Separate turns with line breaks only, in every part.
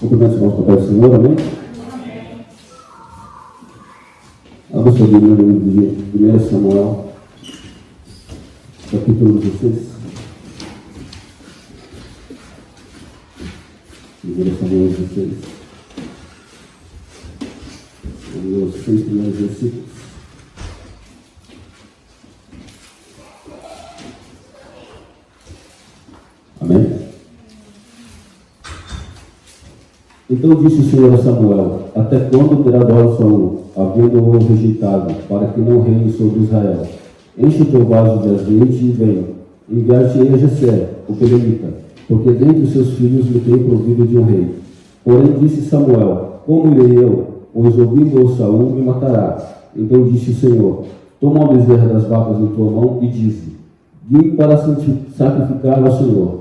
Cumprimentos com o papel do Senhor, amém? Abra sua Bíblia no livro de 1 Samuel, capítulo 16. 1 Samuel 16. Os 6 primeiros versículos. Amém? Então disse o Senhor a Samuel: até quando terá dó Saul, havendo-o rejeitado, para que não reine sobre Israel? Enche o teu vaso de azeite e venha. Enviar-te-ei a Jessé, o Belemita, porque dentre os seus filhos me tenho provido de um rei. Porém disse Samuel: como irei eu? Pois ouvindo-o Saul me matará. Então disse o Senhor: toma a bezerra das vacas em tua mão e dize: vim para sacrificar ao Senhor.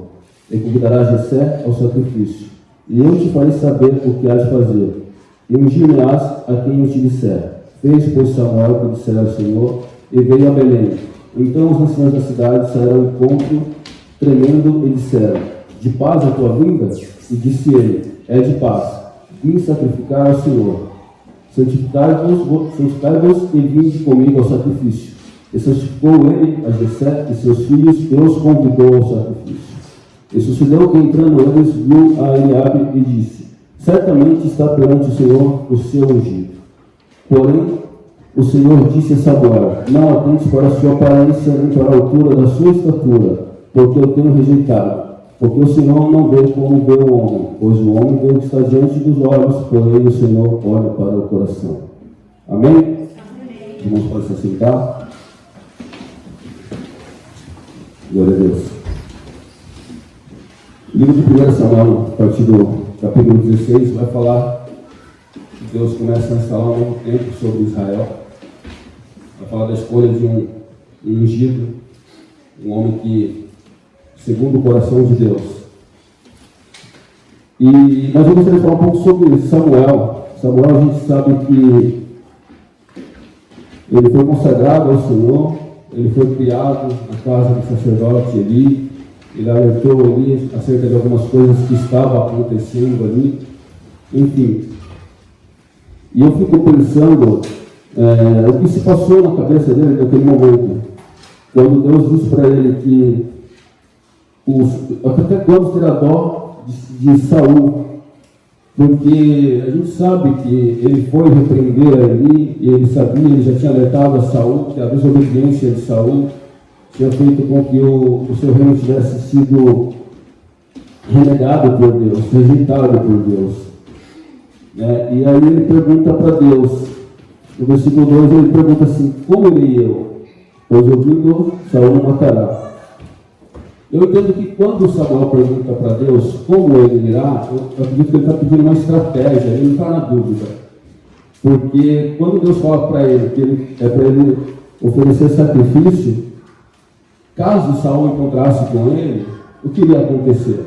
E convidará Jessé ao sacrifício. E eu te farei saber o que há de fazer. E ungir-me-ás a quem eu te disser. Fez, pois, Samuel o que dissera ao Senhor, e veio a Belém. Então os anciãos da cidade saíram ao encontro, tremendo, e disseram: de paz a tua vinda? E disse ele: é de paz. Vim sacrificar ao Senhor. Santificai-vos e vinde comigo ao sacrifício. E santificou ele a Jessé e seus filhos, e os convidou ao sacrifício. E sucedeu que, entrando eles, viu a Eliabe e disse: certamente está perante o Senhor o seu ungido. Porém, o Senhor disse a Samuel: não atentes para a sua aparência, nem para a altura da sua estatura, porque eu tenho rejeitado. Porque o Senhor não vê como vê o homem, pois o homem vê o que está diante dos olhos, porém o Senhor olha para o coração. Amém? Amém. Irmãos, podem se assentar. Glória a Deus. O livro de 1 Samuel, a partir do capítulo 16, vai falar que Deus começa a instalar um novo tempo sobre Israel. Vai falar da escolha de um ungido, um homem que, segundo o coração de Deus. Mas eu gostaria de falar um pouco sobre Samuel. Samuel, a gente sabe que ele foi consagrado ao Senhor, ele foi criado na casa do sacerdote Eli. Ele alertou ali acerca de algumas coisas que estavam acontecendo ali, enfim. E eu fico pensando o que se passou na cabeça dele naquele momento, quando Deus disse para ele que até quando terá dó de Saul, porque a gente sabe que ele foi repreender ali, e ele sabia, ele já tinha alertado a Saul que a desobediência de Saul tinha feito com que o seu reino tivesse sido renegado por Deus, rejeitado por Deus. E aí ele pergunta para Deus, no versículo 2 ele pergunta assim: como irei eu? Pois ouvindo Saul me matará. Eu entendo que quando Samuel pergunta para Deus como ele irá, eu acredito que ele está pedindo uma estratégia, ele não está na dúvida. Porque quando Deus fala para ele que é para ele oferecer sacrifício, caso Saul encontrasse com ele, o que iria acontecer?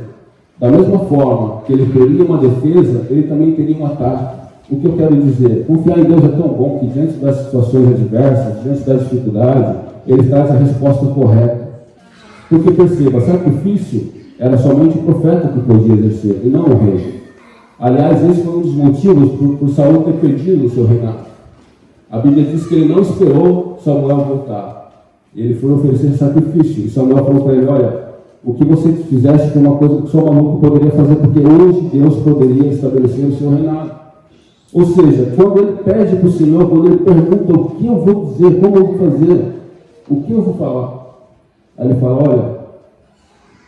Da mesma forma que ele teria uma defesa, ele também teria um ataque. O que eu quero dizer? Confiar em Deus é tão bom que diante das situações adversas, diante da dificuldade, ele traz a resposta correta. Porque perceba, sacrifício era somente o profeta que podia exercer, e não o rei. Aliás, esse foi um dos motivos por Saul ter perdido o seu reinado. A Bíblia diz que ele não esperou Samuel voltar. Ele foi oferecer sacrifício. E Samuel falou para ele: olha, o que você fizesse foi uma coisa que só maluco poderia fazer, porque hoje Deus poderia estabelecer o seu reinado. Ou seja, quando ele pede para o Senhor, quando ele pergunta o que eu vou dizer, como eu vou fazer, o que eu vou falar, aí ele fala: olha,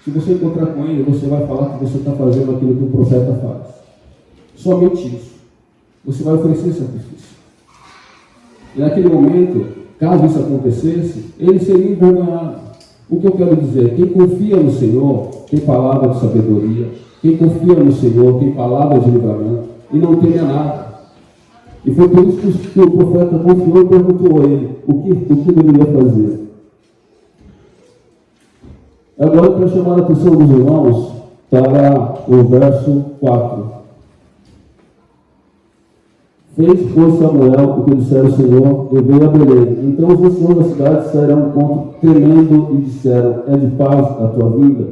se você encontrar com ele, você vai falar que você está fazendo aquilo que o profeta faz. Somente isso. Você vai oferecer sacrifício. E naquele momento, caso isso acontecesse, ele seria envergonhado. O que eu quero dizer? Quem confia no Senhor tem palavra de sabedoria. Quem confia no Senhor tem palavra de livramento e não teme a nada. E foi por isso que o profeta confiou e perguntou a ele o que deveria fazer. Agora eu quero chamar a atenção dos irmãos para o verso 4. Fez, pois, Samuel o que dissera o Senhor, e veio a Belém. Então os anciãos da cidade saíram ao encontro, tremendo, e disseram: é de paz a tua vinda?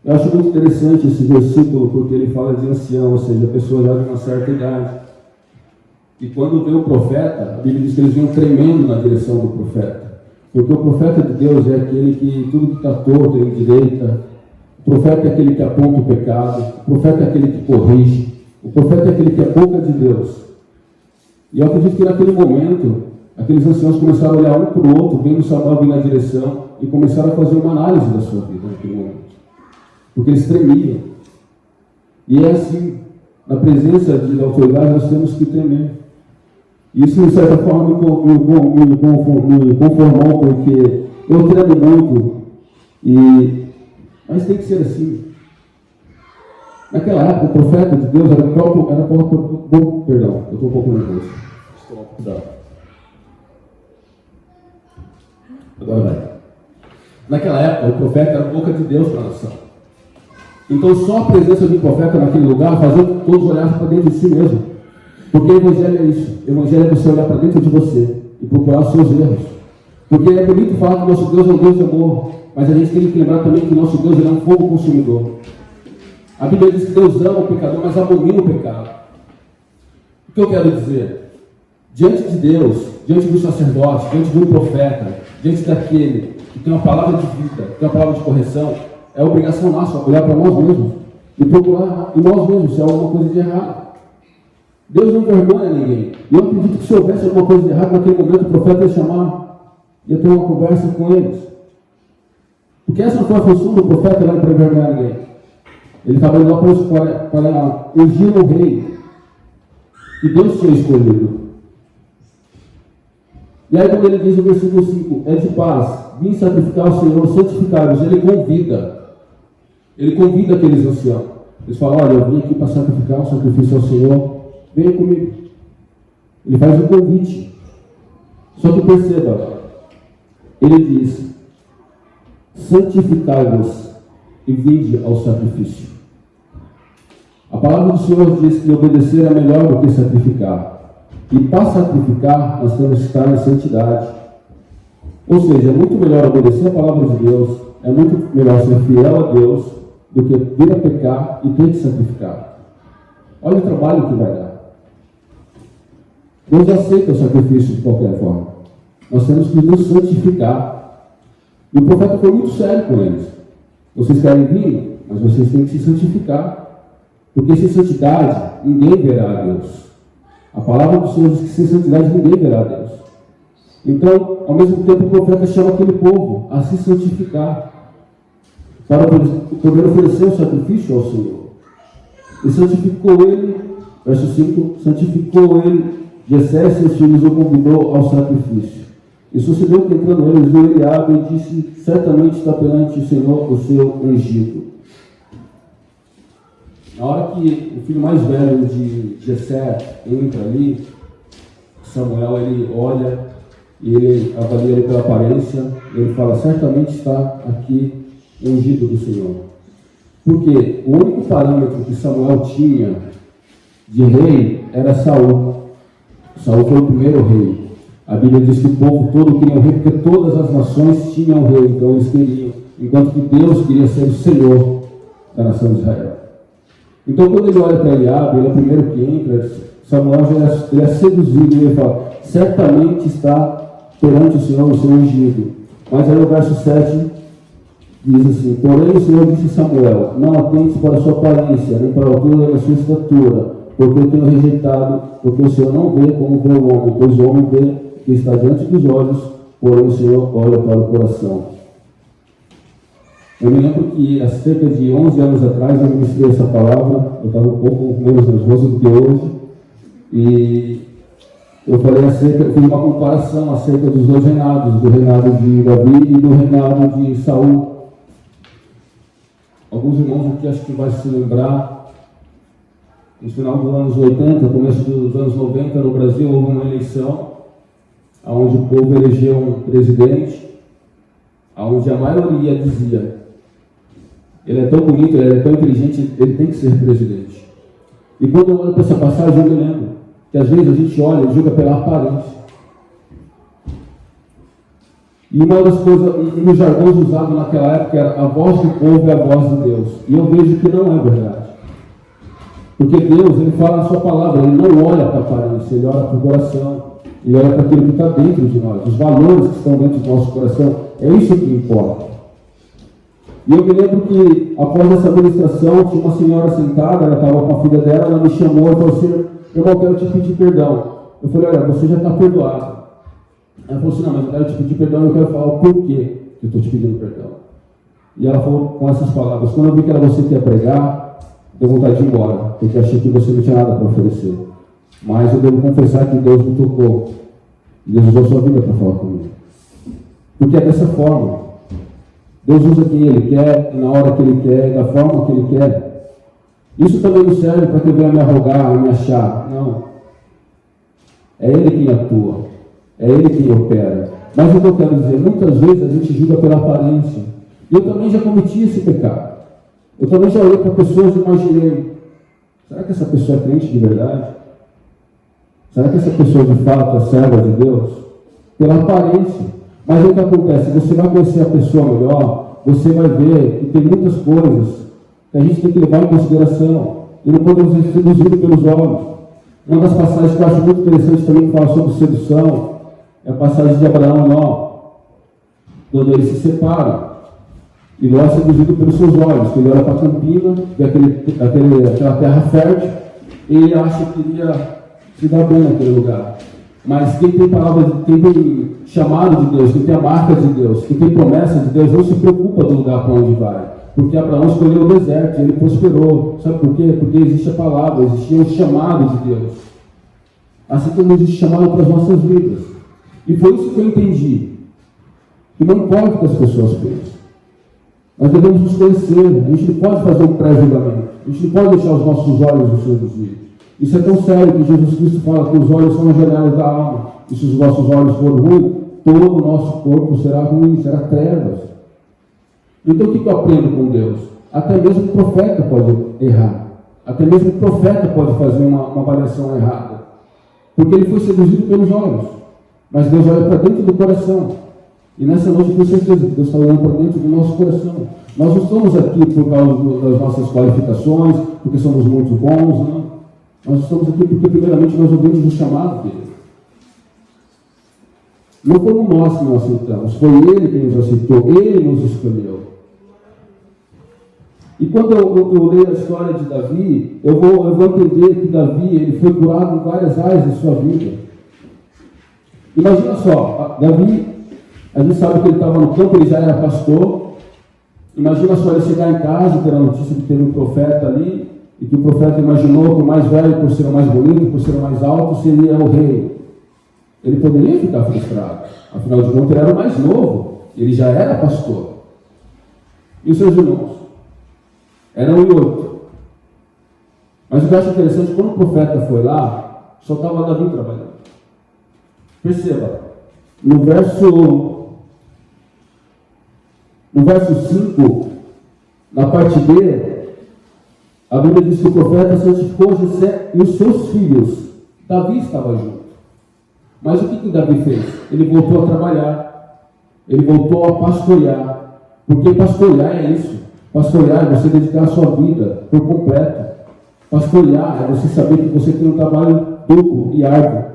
Eu acho muito interessante esse versículo, porque ele fala de ancião, ou seja, pessoas já de uma certa idade. E quando veio o profeta, a Bíblia diz que eles vinham tremendo na direção do profeta. Porque o profeta de Deus é aquele que tudo que está torto ele endireita. O profeta é aquele que aponta o pecado. O profeta é aquele que corrige. O profeta é aquele que é boca de Deus. E eu acredito que naquele momento, aqueles anciãos começaram a olhar um para o outro, vendo Samuel vir na direção, e começaram a fazer uma análise da sua vida naquele momento. Porque eles tremiam. E é assim, na presença da autoridade, nós temos que tremer. Isso, de certa forma, me conformou, porque eu tremo muito, mas tem que ser assim. Naquela época, o profeta de Deus era o próprio. Perdão, eu estou um pouco nervoso. Cuidado. Agora vai. Naquela época, o profeta era a boca de Deus para a nação. Então, só a presença de um profeta naquele lugar fazia que todos olhassem para dentro de si mesmo. Porque o Evangelho é isso. O Evangelho é você olhar para dentro de você e procurar os seus erros. Porque é bonito falar que nosso Deus é um Deus de amor, mas a gente tem que lembrar também que nosso Deus é um fogo consumidor. A Bíblia diz que Deus ama o pecador, mas abomina o pecado. O que eu quero dizer? Diante de Deus, diante do sacerdote, diante de um profeta, diante daquele que tem uma palavra de vida, que tem uma palavra de correção, é obrigação nossa olhar para nós mesmos e procurar em nós mesmos se há alguma coisa de errado. Deus não vergonha ninguém. E eu acredito que se houvesse alguma coisa de errado, naquele momento o profeta ia chamar, ia ter uma conversa com eles. Porque essa não foi a função do profeta lá para envergonhar ninguém. Ele estava indo lá para ungir o rei que Deus tinha escolhido. E aí quando ele diz no versículo 5, é de paz, vim sacrificar ao Senhor, santificar-vos, ele convida aqueles anciãos. Eles falam, olha, eu vim aqui para sacrificar um sacrifício ao Senhor, venha comigo. Ele faz um convite. Só que perceba, ele diz, santificai-vos e vinde ao sacrifício. A palavra do Senhor diz que obedecer é melhor do que sacrificar. E para sacrificar, nós temos que estar em santidade. Ou seja, é muito melhor obedecer a palavra de Deus, é muito melhor ser fiel a Deus, do que vir a pecar e ter que sacrificar. Olha o trabalho que vai dar. Deus aceita o sacrifício de qualquer forma. Nós temos que nos santificar. E o profeta foi muito sério com eles. Vocês querem vir, mas vocês têm que se santificar. Porque sem santidade, ninguém verá a Deus. A palavra do Senhor diz que sem santidade, ninguém verá a Deus. Então, ao mesmo tempo, o profeta chama aquele povo a se santificar. Para poder oferecer o sacrifício ao Senhor. E santificou ele, verso 5, santificou ele, Jessé e seus filhos o convidou ao sacrifício. E sucedeu que entrando eles, viu Eliabe e disse, certamente está perante o Senhor o seu ungido. Na hora que o filho mais velho de Jessé entra ali, Samuel, ele olha e ele avalia ele pela aparência, e ele fala, certamente está aqui o ungido do Senhor. Porque o único parâmetro que Samuel tinha de rei era Saul. Saul foi o primeiro rei. A Bíblia diz que o povo todo queria um rei, porque todas as nações tinham um rei, então eles queriam. Enquanto que Deus queria ser o Senhor da nação de Israel. Então quando ele olha para Eliabe, ele é o primeiro que entra, Samuel já é seduzido e ele fala, certamente está perante o Senhor o seu ungido. Mas aí o verso 7 diz assim, porém o Senhor disse a Samuel, não atentes para a sua aparência, nem para a altura da sua estatura, porque eu tenho rejeitado, porque o Senhor não vê como vê o homem, pois o homem vê que está diante dos olhos, porém o Senhor olha para o coração. Eu me lembro que há cerca de 11 anos atrás eu ministrei essa palavra, eu estava um pouco menos nervoso do que hoje, e eu fiz uma comparação acerca dos dois reinados, do reinado de Davi e do reinado de Saul. Alguns irmãos aqui acho que vai se lembrar, no final dos anos 80, começo dos anos 90, no Brasil houve uma eleição, onde o povo elegeu um presidente, onde a maioria dizia, ele é tão bonito, ele é tão inteligente, ele tem que ser presidente. E quando eu olho para essa passagem, eu me lembro que às vezes a gente olha e julga pela aparência. E uma das coisas, um dos jargões usados naquela época era a voz do povo é a voz de Deus. E eu vejo que não é verdade. Porque Deus, Ele fala na sua palavra, Ele não olha para a aparência, Ele olha para o coração. Ele olha para aquilo que está dentro de nós. Os valores que estão dentro do nosso coração, é isso que importa. E eu me lembro que, após essa ministração, tinha uma senhora sentada, ela estava com a filha dela, ela me chamou e falou assim, irmão, eu quero te pedir perdão. Eu falei, olha, você já está perdoado. Ela falou assim, não, mas eu quero te pedir perdão, eu quero falar o porquê que eu estou te pedindo perdão. E ela falou com essas palavras, quando eu vi que era você que ia pregar, deu vontade de ir embora, porque achei que você não tinha nada para oferecer. Mas eu devo confessar que Deus me tocou. Deus usou a sua vida para falar comigo. Porque é dessa forma. Deus usa quem Ele quer, na hora que Ele quer, da forma que Ele quer. Isso também não serve para que eu venha me arrogar, me achar. Não. É Ele quem atua. É Ele quem opera. Mas o que eu quero dizer, muitas vezes a gente julga pela aparência. E eu também já cometi esse pecado. Eu também já olhei para pessoas e imaginei, será que essa pessoa é crente de verdade? Será que essa pessoa de fato é serva de Deus? Pela aparência. Mas o que acontece? Você vai conhecer a pessoa melhor, você vai ver que tem muitas coisas que a gente tem que levar em consideração. E não podemos ser seduzidos pelos olhos. Uma das passagens que eu acho muito interessante também que fala sobre sedução é a passagem de Abraão, quando eles se separam. E Ló é seduzido pelos seus olhos, que ele olha para a campina, vê aquela terra fértil, e ele acha que iria se dar bem naquele lugar. Mas quem tem palavra, quem tem chamado de Deus, quem tem a marca de Deus, quem tem promessa de Deus, não se preocupa do lugar para onde vai. Porque Abraão escolheu o deserto e ele prosperou. Sabe por quê? Porque existe a palavra, existia o chamado de Deus. Assim como existe chamado para as nossas vidas. E foi isso que eu entendi. Que não importa o que as pessoas pensam. Nós devemos nos conhecer. A gente não pode fazer um pré-julgamento. A gente não pode deixar os nossos olhos nos seduzir. Isso é tão sério que Jesus Cristo fala que os olhos são as janelas da alma. E se os vossos olhos forem ruins, todo o nosso corpo será ruim, será trevas. Então o que eu aprendo com Deus? Até mesmo o profeta pode errar. Até mesmo o profeta pode fazer uma avaliação errada. Porque ele foi seduzido pelos olhos. Mas Deus olha para dentro do coração. E nessa noite, com certeza, Deus está olhando para dentro do nosso coração. Nós não estamos aqui por causa das nossas qualificações, porque somos muito bons, não. Nós estamos aqui porque, primeiramente, nós ouvimos o chamado dele. Não fomos nós que não aceitamos, foi ele quem nos aceitou, ele nos escolheu. E quando eu leio a história de Davi, eu vou entender que Davi ele foi curado em várias áreas da sua vida. Imagina só, Davi, a gente sabe que ele estava no campo, ele já era pastor. Imagina só ele chegar em casa, ter a notícia que teve um profeta ali, e que o profeta imaginou que o mais velho, por ser o mais bonito, por ser o mais alto, seria o rei. Ele poderia ficar frustrado. Afinal de contas, ele era o mais novo. Ele já era pastor. E os seus irmãos? Eram 8. Mas o que eu acho interessante, quando o profeta foi lá, só estava Davi trabalhando. Perceba, no verso 5, na parte B, a Bíblia diz que o profeta santificou Jessé e os seus filhos. Davi estava junto. Mas o que Davi fez? Ele voltou a trabalhar. Ele voltou a pastorear. Porque pastorear é isso. Pastorear é você dedicar a sua vida por completo. Pastorear é você saber que você tem um trabalho duplo e árduo.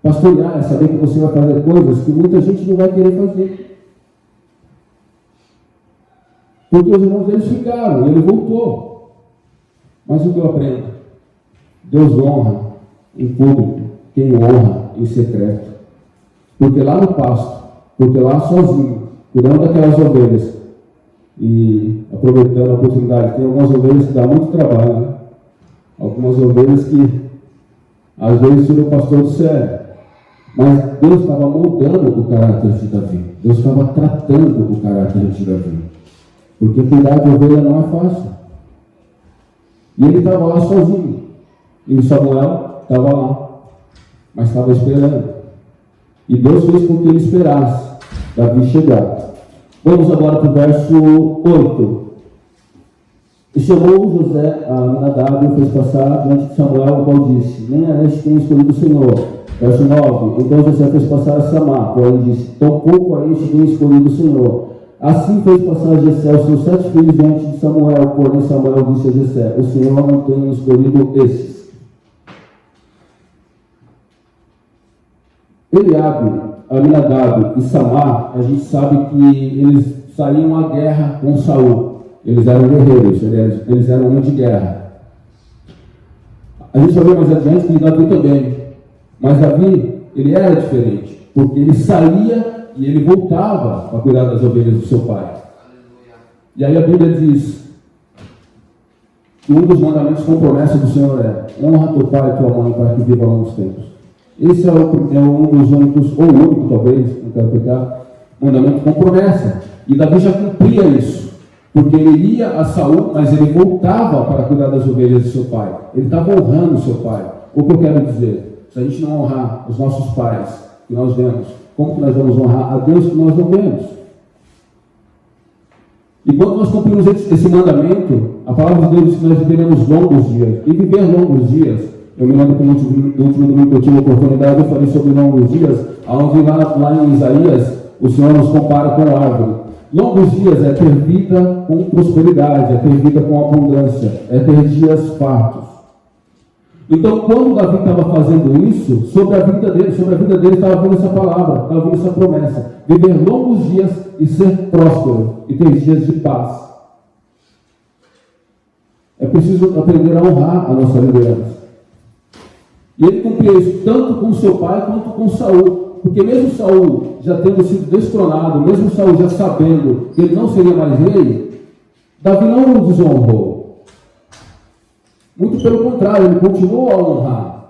Pastorear é saber que você vai fazer coisas que muita gente não vai querer fazer. Porque os irmãos deles ficaram e ele voltou. Mas o que eu aprendo? Deus honra em público quem honra em secreto. Porque lá no pasto, porque lá sozinho, cuidando daquelas ovelhas, e aproveitando a oportunidade, tem algumas ovelhas que dá muito trabalho, né? Algumas ovelhas que às vezes tiram o pastor do sério. Mas Deus estava moldando o caráter de Davi. Deus estava tratando o caráter de Davi. Porque cuidar de ovelha não é fácil. E ele estava lá sozinho. E Samuel estava lá. Mas estava esperando. E Deus fez com que ele esperasse Davi chegar. Vamos agora para o verso 8. E chamou José a Nadab e o fez passar diante de Samuel, o qual disse: nem é este quem escolhido o Senhor. Verso 9. Então Jessé fez passar a Samar, porém disse: tão pouco a este tenho escolhido o Senhor. Assim fez passar Jessé os seus 7 filhos diante de Samuel, porém Samuel disse a Jessé: o Senhor não tem escolhido esses. Eliabe, Aminadab e Samar, a gente sabe que eles saíam à guerra com Saul. Eles eram guerreiros, eles eram homens de guerra. A gente vai ver mais adiante que Davi também. Mas Davi, ele era diferente, porque ele saía e ele voltava para cuidar das ovelhas do seu pai. E aí a Bíblia diz que um dos mandamentos com promessa do Senhor é: honra teu pai e tua mãe para que viva longos tempos. Esse é um dos únicos, ou o único talvez, não quero pecar, mandamento com promessa. E Davi já cumpria isso, porque ele ia a Saul, mas ele voltava para cuidar das ovelhas do seu pai. Ele estava honrando o seu pai. O que eu quero dizer? Se a gente não honrar os nossos pais que nós vemos, como que nós vamos honrar a Deus que nós não vemos? E quando nós cumprimos esse mandamento, a palavra de Deus diz que nós viveremos longos dias. E viver longos dias, eu me lembro que no último domingo que eu tive a oportunidade, eu falei sobre longos dias, onde lá em Isaías, o Senhor nos compara com árvore. Longos dias é ter vida com prosperidade, é ter vida com abundância, é ter dias fartos. Então, quando Davi estava fazendo isso, sobre a vida dele estava vindo essa palavra, estava vindo essa promessa: viver longos dias e ser próspero, e ter dias de paz. É preciso aprender a honrar a nossa liderança. E ele cumpria isso tanto com seu pai quanto com Saul, porque mesmo Saul já tendo sido destronado, mesmo Saul já sabendo que ele não seria mais rei, Davi não o desonrou. Muito pelo contrário, ele continuou a honrar.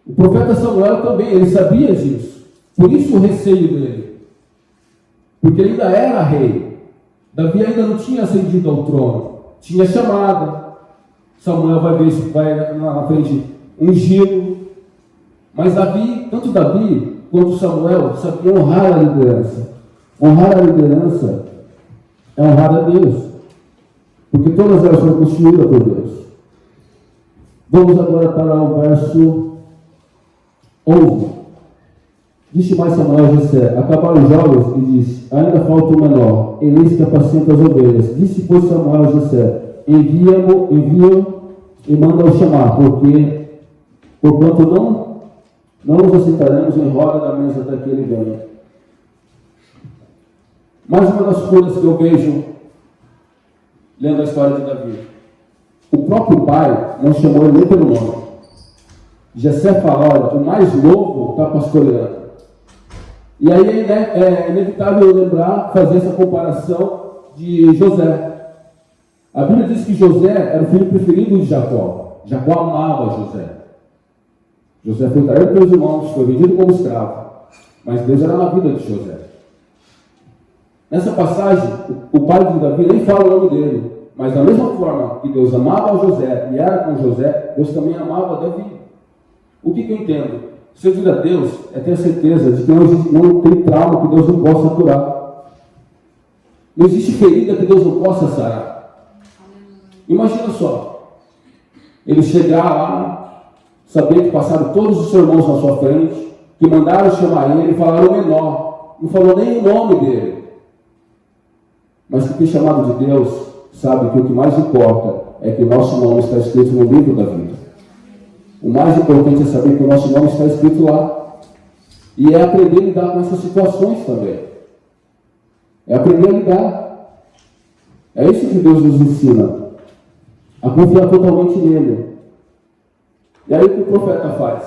O profeta Samuel também, ele sabia disso. Por isso o receio dele. Porque ele ainda era rei. Davi ainda não tinha ascendido ao trono. Tinha chamada. Samuel vai na frente ungi-lo. Mas Davi, tanto Davi quanto Samuel, sabiam honrar a liderança. Honrar a liderança é honrar a Deus. Porque todas elas foram construídas por Deus. Vamos agora para o verso 11. Disse mais Samuel a Jessé: acabaram os jovens, e disse: ainda falta o menor, eis que apacenta as ovelhas. Disse, pois, Samuel a Jessé: envia-o e manda-o chamar, porquanto não nos assentaremos em roda da mesa até que ele venha. Mais uma das coisas que eu vejo lendo a história de Davi: o próprio pai não chamou ele nem pelo nome. Jessé fala: olha, o mais novo está pastoreando. E aí é inevitável fazer essa comparação de José. A Bíblia diz que José era o filho preferido de Jacó. Jacó amava José. José foi traído pelos irmãos, foi vendido como escravo. Mas Deus era na vida de José. Nessa passagem, o pai de Davi nem fala o nome dele. Mas da mesma forma que Deus amava José e era com José, Deus também amava Davi. O que eu entendo? Servir a Deus é ter a certeza de que não tem trauma que Deus não possa curar. Não existe ferida que Deus não possa sarar. Imagina só, ele chegar lá, saber que passaram todos os seus irmãos na sua frente, que mandaram chamar ele e falaram o menor, não falou nem o nome dele. Mas que tem chamado de Deus, sabe que o que mais importa é que o nosso nome está escrito no livro da vida. O mais importante é saber que o nosso nome está escrito lá. E é aprender a lidar com essas situações também. É aprender a lidar. É isso que Deus nos ensina. A confiar totalmente nele. E aí o que o profeta faz?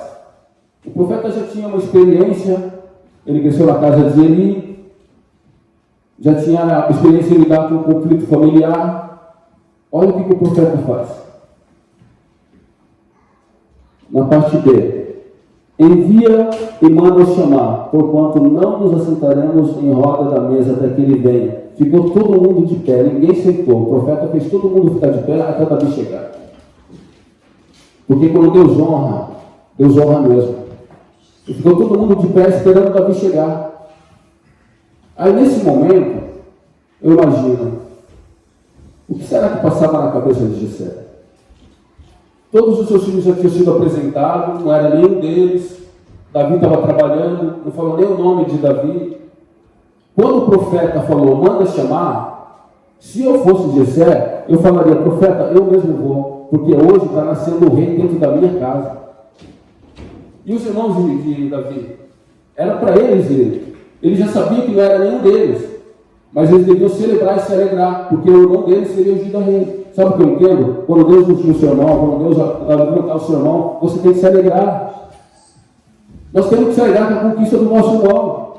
O profeta já tinha uma experiência. Ele cresceu na casa de Eli. Já tinha a experiência em lidar com o conflito familiar. Olha o que o profeta faz. Na parte B, envia e manda-o chamar, porquanto não nos assentaremos em roda da mesa até que ele venha. Ficou todo mundo de pé, ninguém sentou. O profeta fez todo mundo ficar de pé até Davi chegar. Porque quando Deus honra mesmo. E ficou todo mundo de pé esperando Davi chegar. Aí nesse momento, eu imagino, o que será que passava na cabeça de Jessé? Todos os seus filhos já tinham sido apresentados, não era nenhum deles. Davi estava trabalhando, não falou nem o nome de Davi. Quando o profeta falou, manda chamar, se eu fosse Jessé, eu falaria, profeta, eu mesmo vou, porque hoje está nascendo o rei dentro da minha casa. E os irmãos de Davi? Era para eles ele. Ele já sabia que não era nenhum deles, mas eles deviam celebrar e se alegrar, porque o irmão deles seria ungido a rei. Sabe o que eu entendo? Quando Deus ungiu o seu irmão, quando Deus levantar o seu irmão, você tem que se alegrar. Nós temos que se alegrar com a conquista do nosso irmão.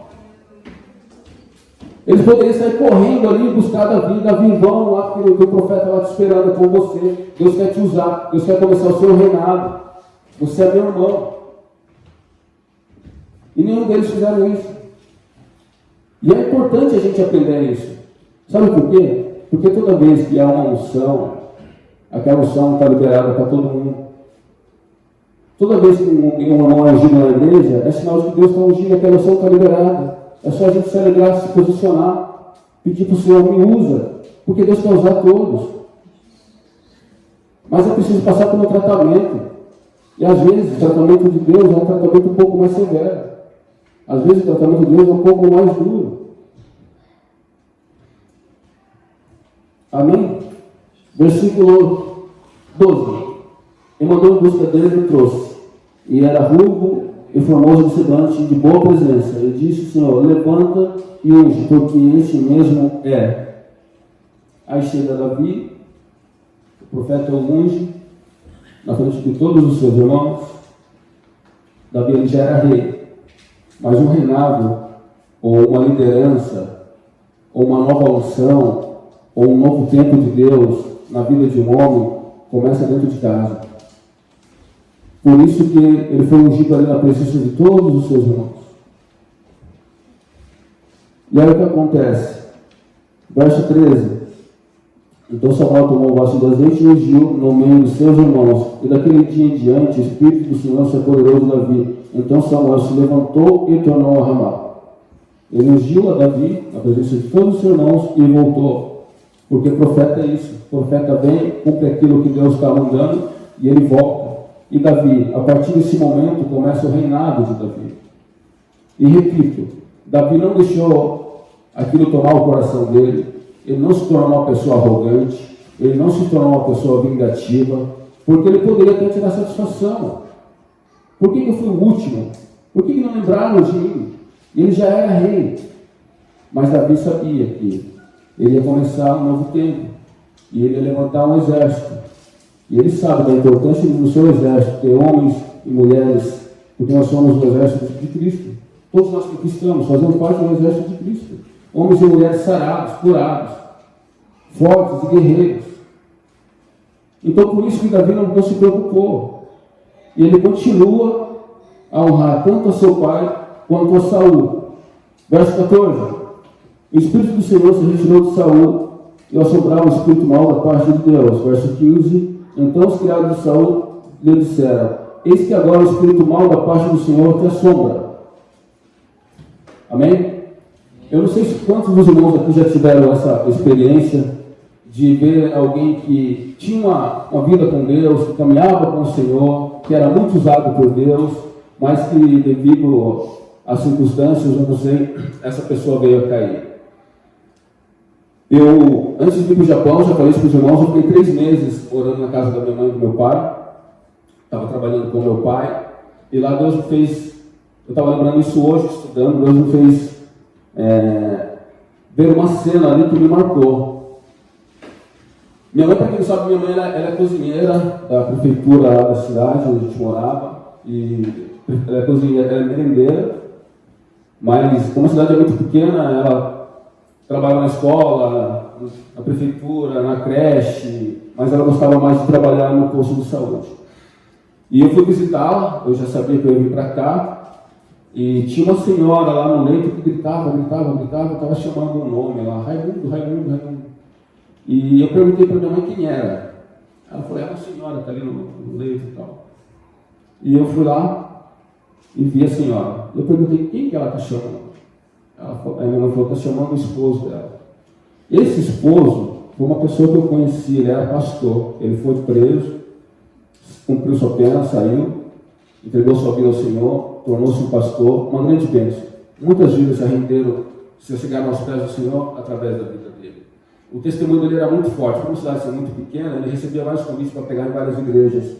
Eles poderiam sair correndo ali e buscar Davi. Davi, vão lá, porque o profeta está te esperando com você. Deus quer te usar. Deus quer começar o seu reinado. Você é meu irmão. E nenhum deles fizeram isso. E é importante a gente aprender isso. Sabe por quê? Porque toda vez que há uma unção, aquela unção está liberada para todo mundo. Toda vez que um irmão é ungido na igreja, é sinal de que Deus está ungindo, aquela unção está liberada. É só a gente se alegrar, se posicionar, pedir para o Senhor, me usa, porque Deus quer usar todos. Mas é preciso passar por um tratamento. E às vezes o tratamento de Deus é um tratamento um pouco mais severo. Às vezes o tratamento de Deus é um pouco mais duro. Amém? Versículo 12. E mandou em busca dele e trouxe. E era ruivo e formoso de semblante, de boa presença. E disse: Senhor, levanta e unge, porque este mesmo é. Aí chega Davi, o profeta o unge, na frente de todos os seus irmãos. Davi ele já era rei, mas um reinado, ou uma liderança, ou uma nova unção, ou um novo tempo de Deus na vida de um homem, começa dentro de casa. Por isso que ele foi ungido ali na presença de todos os seus irmãos. E aí o que acontece? Verso 13. Então Samuel tomou o vaso de azeite e ungiu no meio de seus irmãos. E daquele dia em diante, o Espírito do Senhor se apoderou de Davi. Então Samuel se levantou e tornou a Ramá. Ele ungiu a Davi na presença de todos os seus irmãos e voltou. Porque profeta é isso. O profeta vem, cumpre aquilo que Deus está mandando e ele volta. E Davi, a partir desse momento, começa o reinado de Davi. E repito, Davi não deixou aquilo tomar o coração dele. Ele não se tornou uma pessoa arrogante. Ele não se tornou uma pessoa vingativa. Porque ele poderia até tirar satisfação. Por que eu fui o último? Por que não lembraram de mim? Ele já era rei. Mas Davi sabia que ele ia começar um novo tempo. E ele ia levantar um exército. E ele sabe da importância do seu exército, ter homens e mulheres, porque nós somos o exército de Cristo. Todos nós que aqui estamos, fazemos parte do exército de Cristo. Homens e mulheres sarados, curados, fortes e guerreiros. Então, por isso que Davi não se preocupou. E ele continua a honrar tanto a seu pai quanto a Saul. Verso 14. O Espírito do Senhor se retirou de Saul e o assombrava o espírito mau da parte de Deus. Verso 15. Então os criados de Saul lhe disseram: eis que agora o espírito mau da parte do Senhor te assombra. Amém? Eu não sei se quantos dos irmãos aqui já tiveram essa experiência de ver alguém que tinha uma vida com Deus, que caminhava com o Senhor, que era muito usado por Deus, mas que devido às circunstâncias, eu não sei, essa pessoa veio a cair. Eu, antes de ir para o Japão, já falei isso para os irmãos, eu fiquei 3 meses morando na casa da minha mãe e do meu pai. Estava trabalhando com meu pai. E lá Deus me fez, eu estava lembrando isso hoje, estudando, Deus me fez ver uma cena ali que me marcou. Minha mãe, para quem não sabe, minha mãe ela é cozinheira da prefeitura da cidade onde a gente morava. E ela é cozinheira, ela é merendeira. Mas como a cidade é muito pequena, ela trabalhava na escola, na prefeitura, na creche, mas ela gostava mais de trabalhar no posto de saúde. E eu fui visitá-la, eu já sabia que eu ia vir para cá, e tinha uma senhora lá no leito que gritava, estava chamando um nome lá, Raimundo. E eu perguntei para minha mãe quem era. Ela falou: é uma senhora, está ali no leito e tal. E eu fui lá e vi a senhora. Eu perguntei quem que ela está chamando. A minha mãe falou: está chamando o esposo dela. Esse esposo foi uma pessoa que eu conheci, ele era pastor, ele foi preso, cumpriu sua pena, saiu, entregou sua vida ao Senhor, tornou-se um pastor, uma grande bênção. Muitas vidas se renderam, se chegaram aos pés do Senhor através da vida dele. O testemunho dele era muito forte, por uma cidade ser muito pequena, ele recebia vários convites para pegar em várias igrejas.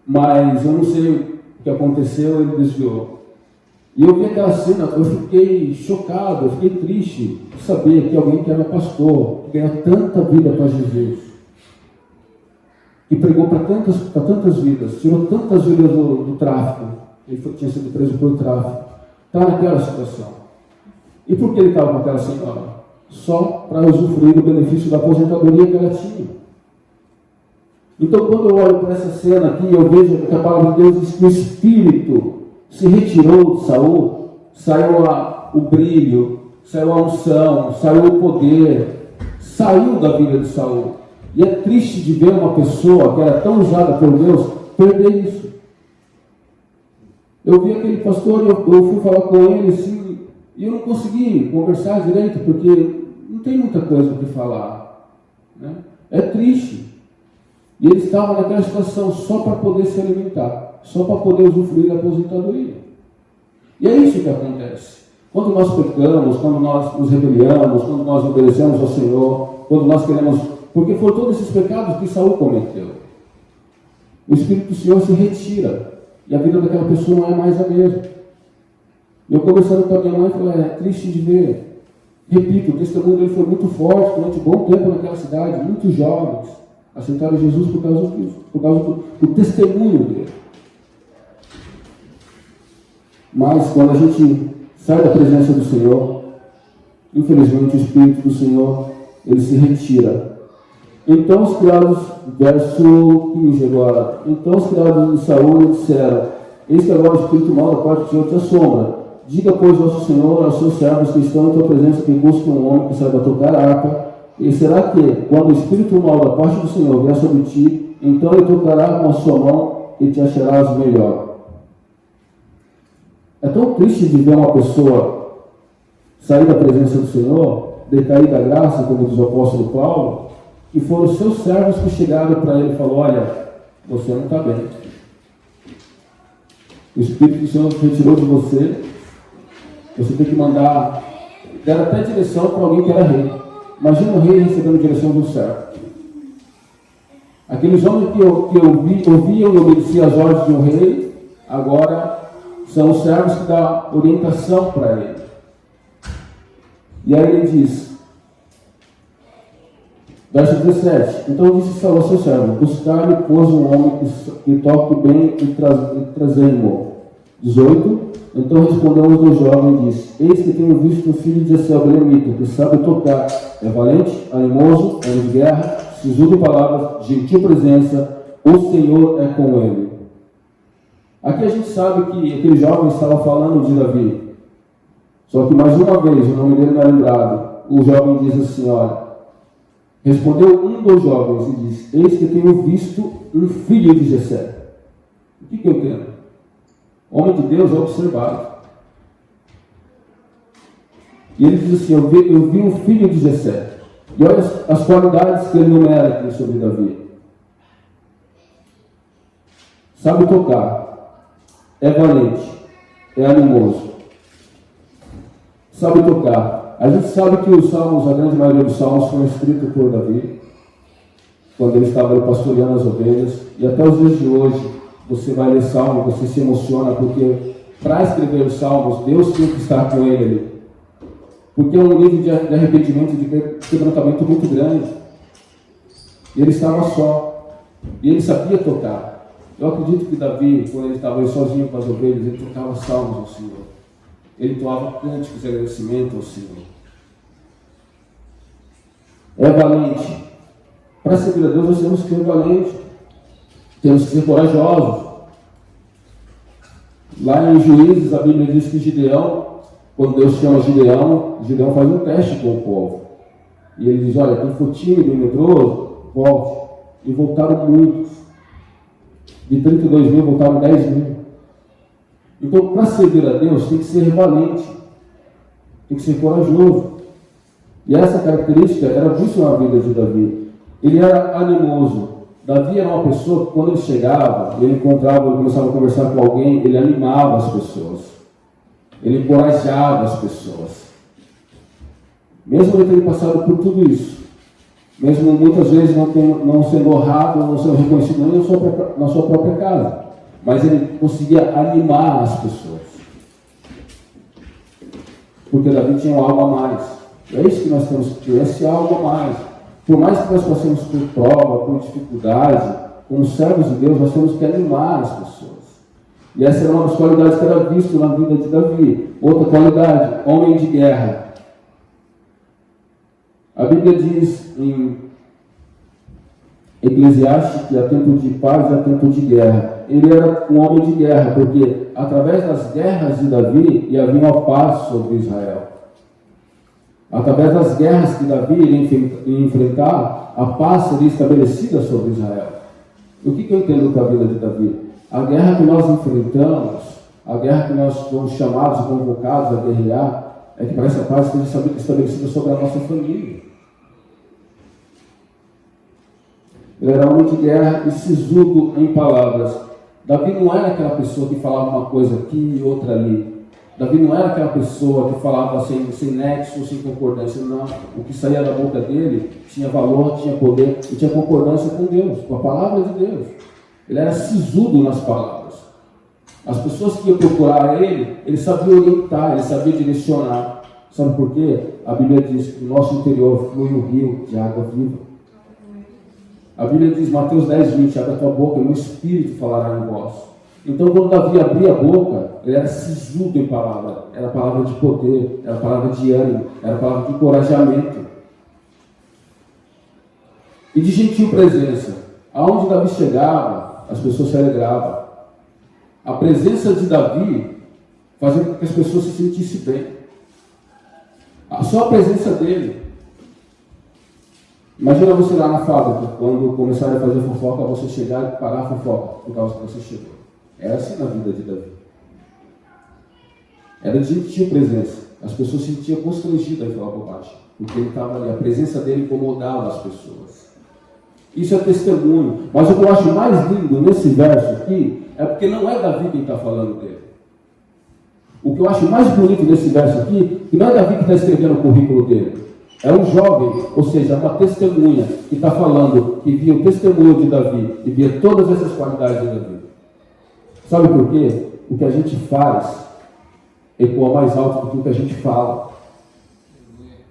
Mas eu não sei o que aconteceu, ele desviou. E eu vi aquela cena, eu fiquei chocado, eu fiquei triste de saber que alguém que era pastor, que ganha tanta vida para Jesus, que pregou para tantas vidas, tirou tantas vidas do tráfico, ele tinha sido preso por tráfico, está naquela situação. E por que ele estava com aquela senhora? Só para usufruir do benefício da aposentadoria que ela tinha. Então, quando eu olho para essa cena aqui, eu vejo que a palavra de Deus diz que o Espírito se retirou de Saul, saiu o brilho, saiu a unção, saiu o poder, saiu da vida de Saul. E é triste de ver uma pessoa que era tão usada por Deus perder isso. Eu vi aquele pastor e eu fui falar com ele assim, e eu não consegui conversar direito, porque não tem muita coisa para falar. Né? É triste. E ele estava naquela situação só para poder se alimentar, só para poder usufruir da aposentadoria. E é isso que acontece. Quando nós pecamos, quando nós nos rebeliamos, quando nós obedecemos ao Senhor, quando nós queremos... Porque foram todos esses pecados que Saul cometeu. O Espírito do Senhor se retira. E a vida daquela pessoa não é mais a mesma. Eu conversando com a minha mãe, falei, é triste de ver. Repito, o testemunho dele foi muito forte, durante um bom tempo naquela cidade, muitos jovens aceitaram Jesus por causa disso, por causa do testemunho dele. Mas quando a gente sai da presença do Senhor, infelizmente o Espírito do Senhor, ele se retira. Então os criados, verso 15 agora, então os criados de Saul lhe disseram, eis que agora o Espírito mal da parte do Senhor te assombra. Diga, pois, nosso Senhor aos seus servos que estão em tua presença que buscam um homem que saiba tocar harpa. E será que, quando o Espírito mal da parte do Senhor vier sobre ti, então ele tocará com a sua mão e te acharás melhor. É tão triste de ver uma pessoa sair da presença do Senhor, decair da graça, como diz o apóstolo Paulo, e foram os seus servos que chegaram para ele e falaram, olha, você não está bem. O Espírito do Senhor se retirou de você, você tem que mandar, deram até direção para alguém que era rei. Imagina o rei recebendo direção do servo. Aqueles homens que ouviam e obedeciam as ordens de um rei, agora são os servos que dão orientação para ele. E aí ele diz, verso 17, então disse Saul ao seu servo, buscar-lhe, pois, um homem que toque bem e trazei-mo. 18, então respondeu os dois jovens e disse, eis que tenho visto o filho de Jessé, o belemita, que sabe tocar, é valente, animoso, homem de guerra, sisudo de palavras, gentil presença, o Senhor é com ele. Aqui a gente sabe que aquele jovem estava falando de Davi. Só que mais uma vez, o nome dele não é lembrado. O jovem diz assim, olha, respondeu um dos jovens e disse, eis que tenho visto um filho de Jessé. O que eu tenho? Homem de Deus é observado. E ele diz assim, eu vi um filho de Jessé. E olha as qualidades que ele numera aqui sobre Davi. Sabe tocar, é valente, é animoso, sabe tocar. A gente sabe que os salmos, a grande maioria dos salmos foram escritos por Davi, quando ele estava pastoreando as ovelhas, e até os dias de hoje, você vai ler salmo, você se emociona, porque para escrever os salmos, Deus tinha que estar com ele, porque é um nível de arrependimento, de quebrantamento muito grande, e ele estava só, e ele sabia tocar. Eu acredito que Davi, quando ele estava sozinho com as ovelhas, ele tocava salmos ao Senhor. Ele toava cânticos de agradecimento ao Senhor. É valente. Para servir a Deus, nós temos que ser valentes. Temos que ser corajosos. Lá em Juízes, a Bíblia diz que Gideão, quando Deus chama Gideão, Gideão faz um teste com o povo. E ele diz, olha, quem for tímido e medroso, volte. E voltaram muitos. De 32 mil, voltaram 10 mil. Então, para servir a Deus, tem que ser valente, tem que ser corajoso. E essa característica era vista na vida de Davi. Ele era animoso. Davi era uma pessoa que, quando ele chegava, ele encontrava, ele começava a conversar com alguém, ele animava as pessoas, ele encorajava as pessoas. Mesmo ele tendo passado por tudo isso, mesmo muitas vezes não sendo honrado, não sendo reconhecido nem na sua própria casa, mas ele conseguia animar as pessoas. Porque Davi tinha algo a mais. É isso que nós temos que ter, esse algo a mais. Por mais que nós passemos por prova, por dificuldade, como servos de Deus, nós temos que animar as pessoas. E essa era uma das qualidades que era vista na vida de Davi. Outra qualidade, homem de guerra. A Bíblia diz em Eclesiastes que há tempo de paz e há tempo de guerra. Ele era um homem de guerra, porque através das guerras de Davi havia uma paz sobre Israel. Através das guerras que Davi iria enfrentar, a paz seria estabelecida sobre Israel. O que eu entendo com a vida de Davi? A guerra que nós enfrentamos, a guerra que nós fomos chamados e convocados a guerrear, é que para essa paz seja estabelecida sobre a nossa família. Ele era homem de guerra e sisudo em palavras. Davi não era aquela pessoa que falava uma coisa aqui e outra ali. Davi não era aquela pessoa que falava sem nexo, sem concordância. Não. O que saía da boca dele tinha valor, tinha poder e tinha concordância com Deus, com a palavra de Deus. Ele era sisudo nas palavras. As pessoas que iam procurar ele sabia orientar, ele sabia direcionar. Sabe por quê? A Bíblia diz que no nosso interior flui um rio de água viva. A Bíblia diz, Mateus 10:20, abre a tua boca e o meu espírito falará em vós. Então, quando Davi abria a boca, ele era sisudo em palavra. Era palavra de poder, era palavra de ânimo, era palavra de encorajamento. E de gentil presença. Aonde Davi chegava, as pessoas se alegravam. A presença de Davi fazia com que as pessoas se sentissem bem. Só a presença dele. Imagina você lá na fábrica, quando começarem a fazer fofoca, você chegar e parar a fofoca, por causa que você chegou. Era assim na vida de Davi. Era de gentil presença. As pessoas se sentiam constrangidas em falar por baixo, porque ele estava ali. A presença dele incomodava as pessoas. Isso é testemunho. Mas o que eu acho mais lindo nesse verso aqui, é porque não é Davi quem está falando dele. O que eu acho mais bonito nesse verso aqui, que não é Davi que está escrevendo o currículo dele. É um jovem, ou seja, uma testemunha que está falando, que via o testemunho de Davi, e via todas essas qualidades de Davi. Sabe por quê? O que a gente faz ecoa mais alto do que o que a gente fala.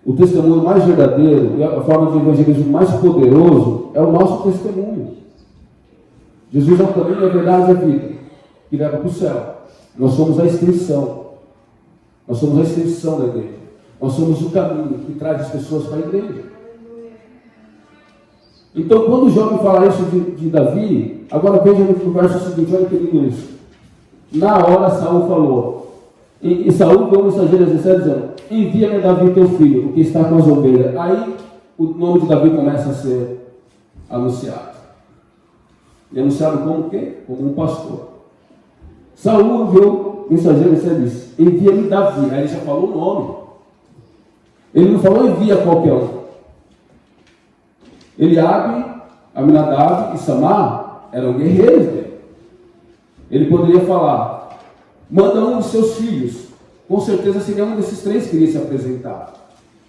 O testemunho mais verdadeiro e a forma de evangelismo mais poderoso é o nosso testemunho. Jesus é o caminho, a verdade e a vida, que leva para o céu. Nós somos a extensão. Nós somos a extensão da igreja. Nós somos o caminho que traz as pessoas para a igreja. Então, quando o jovem fala isso de Davi, agora veja no verso seguinte, olha que lindo isso. Na hora Saul falou, e Saul deu um mensageiro a 17 dizendo, envia-me Davi teu filho, porque está com as ovelhas. Aí o nome de Davi começa a ser anunciado. E anunciado como o quê? Como um pastor. Saul viu o mensageiro e disse, envia-me Davi. Aí ele já falou o nome. Ele não falou envia qualquer um. Eliabe, Aminadab e Samar eram guerreiros dele. Ele poderia falar, manda um de seus filhos. Com certeza seria um desses três que iria se apresentar.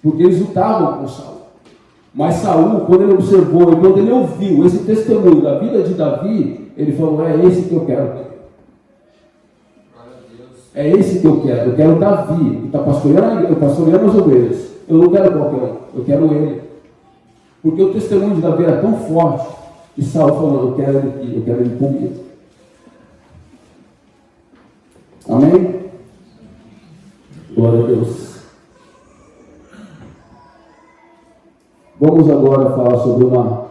Porque eles lutavam com Saul. Mas Saul, quando ele observou e quando ele ouviu esse testemunho da vida de Davi, ele falou, é esse que eu quero. É esse que eu quero. Eu quero Davi, que está pastoreando as ovelhas. Eu não quero qualquer um, eu quero ele. Porque o testemunho de Davi era tão forte que Saul falou, eu quero ele aqui, eu quero ele comigo. Amém? Glória a Deus. Vamos agora falar sobre uma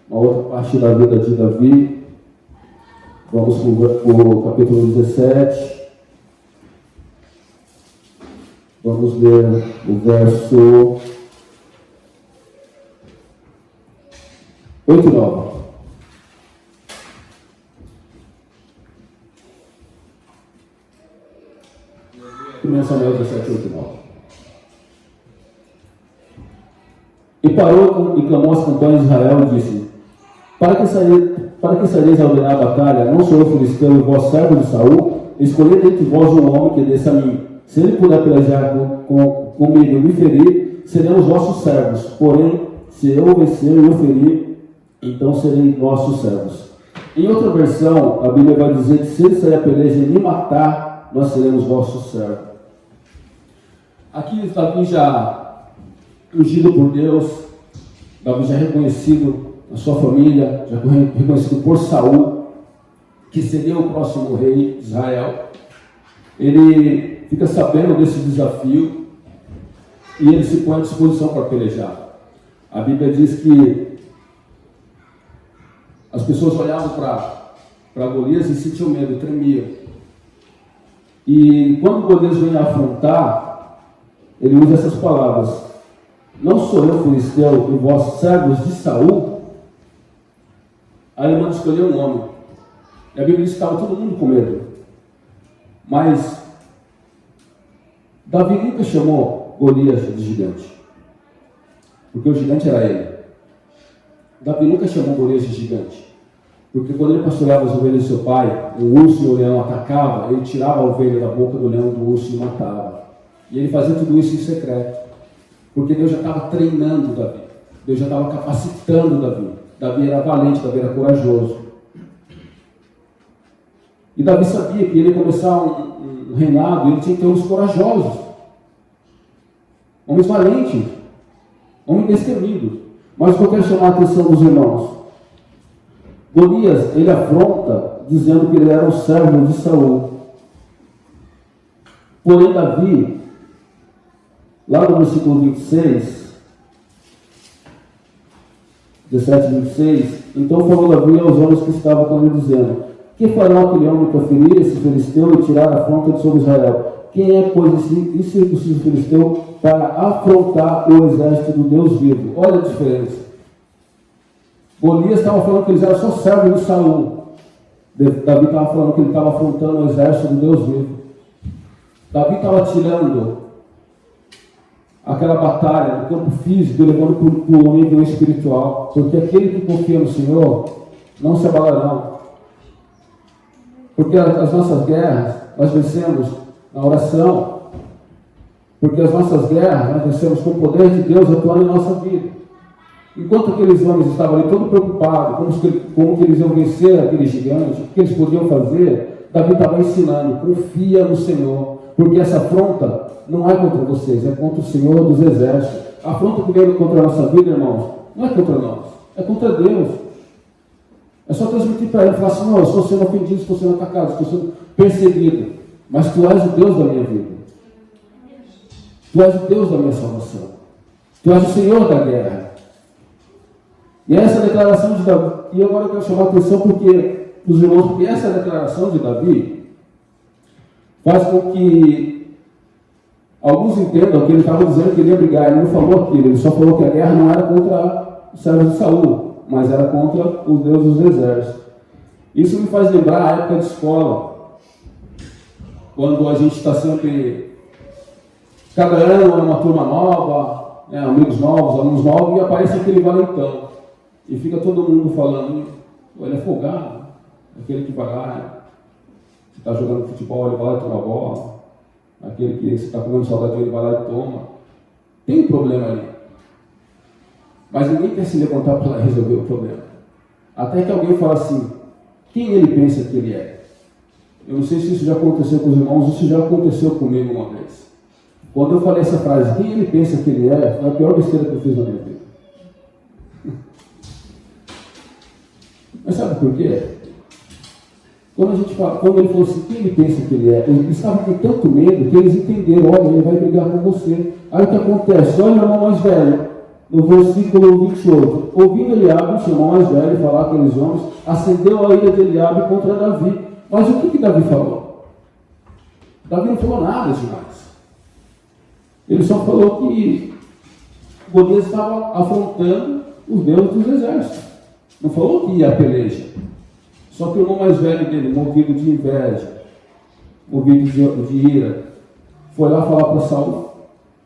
outra parte da vida de Davi. Vamos para o capítulo 17. Vamos ler o verso 8 e 9. Samuel 17, 8 e 9. E parou e clamou as campanhas de Israel e disse, Para que saireis a ordenar a batalha, não sou eu filisteu e vós servo de Saul, escolhei dentre vós um homem que desça a mim. Se ele puder pelejar comigo e me ferir, seremos vossos servos. Porém, se eu vencer e o ferir, então serei nossos servos. Em outra versão, a Bíblia vai dizer que se ele sair a peleja e me matar, nós seremos vossos servos. Aqui Davi já ungido por Deus, Davi já reconhecido na sua família, já reconhecido por Saul, que seria o próximo rei de Israel. Ele fica sabendo desse desafio e ele se põe à disposição para pelejar. A Bíblia diz que as pessoas olhavam para Golias e sentiam medo, tremiam. E quando Golias vem afrontar, ele usa essas palavras: não sou eu filisteu e vós servos de Saul? Aí ele manda escolher um homem. E a Bíblia diz que estava todo mundo com medo. Mas Davi nunca chamou Golias de gigante, porque o gigante era ele. Davi nunca chamou Golias de gigante, porque quando ele pastoreava as ovelhas de seu pai, o urso e o leão atacavam, ele tirava a ovelha da boca do leão, do urso e matava. E ele fazia tudo isso em secreto, porque Deus já estava treinando Davi, Deus já estava capacitando Davi. Davi era valente, Davi era corajoso. E Davi sabia que ele ia começar um reinado, ele tinha que ter homens corajosos, homens valentes, homens destemidos. Mas o que eu quero chamar a atenção dos irmãos, Golias, ele afronta dizendo que ele era o servo de Saul. Porém Davi, lá no versículo 26, 17 e 26, então falou Davi aos homens que estavam com ele, dizendo: que fará aquele homem para ferir esse filisteu e tirar a afronta de sobre Israel? Quem é, pois, esse filisteu para afrontar o exército do Deus vivo? Olha a diferença. Golias estava falando que eles eram só servos de Saul. Davi estava falando que ele estava afrontando o exército do Deus vivo. Davi estava tirando aquela batalha do campo físico e levando para o nível espiritual. Porque aquele que confia no Senhor não se abalarão. Porque as nossas guerras, nós vencemos na oração. Porque as nossas guerras, nós vencemos com o poder de Deus atuando em nossa vida. Enquanto aqueles homens estavam ali todos preocupados, como que eles iam vencer aquele gigante, o que eles podiam fazer, Davi estava ensinando: confia no Senhor. Porque essa afronta não é contra vocês, é contra o Senhor dos exércitos. A afronta que veio contra a nossa vida, irmãos, não é contra nós, é contra Deus. É só transmitir para ele, falar assim: não, eu estou sendo ofendido, estou sendo atacado, estou sendo perseguido, mas tu és o Deus da minha vida, tu és o Deus da minha salvação, tu és o Senhor da guerra. E essa declaração de Davi, e agora eu quero chamar a atenção dos irmãos, porque essa declaração de Davi faz com que alguns entendam que ele estava dizendo que ele ia brigar. Ele não falou aquilo, ele só falou que a guerra não era contra os servos de Saul, mas era contra os deuses dos exércitos. Isso me faz lembrar a época de escola, quando a gente está sempre, cada ano é uma turma nova, amigos novos, alunos novos, e aparece aquele valentão, e fica todo mundo falando: ele é folgado, aquele que vai lá, você está jogando futebol, ele vai lá e toma a bola, aquele que você está comendo salgadinho, ele vai lá e toma. Tem um problema ali. Mas ninguém quer se levantar para resolver o problema. Até que alguém fala assim: quem ele pensa que ele é? Eu não sei se isso já aconteceu com os irmãos, isso já aconteceu comigo uma vez. Quando eu falei essa frase, quem ele pensa que ele é, foi a pior besteira que eu fiz na minha vida. Mas sabe por quê? Quando ele falou assim, quem ele pensa que ele é? Eles estavam com tanto medo que eles entenderam: olha, ele vai brigar com você. Aí o que acontece? Olha o irmão mais velho, no versículo 28, ouvindo Eliabe, o seu irmão mais velho, falar com aqueles homens, acendeu a ira de Eliabe contra Davi. Mas o que Davi falou? Davi não falou nada demais. Ele só falou que Golias estava afrontando os deuses dos exércitos. Não falou que ia a peleja. Só que o irmão mais velho dele, movido de inveja, movido de ira, foi lá falar para Saul,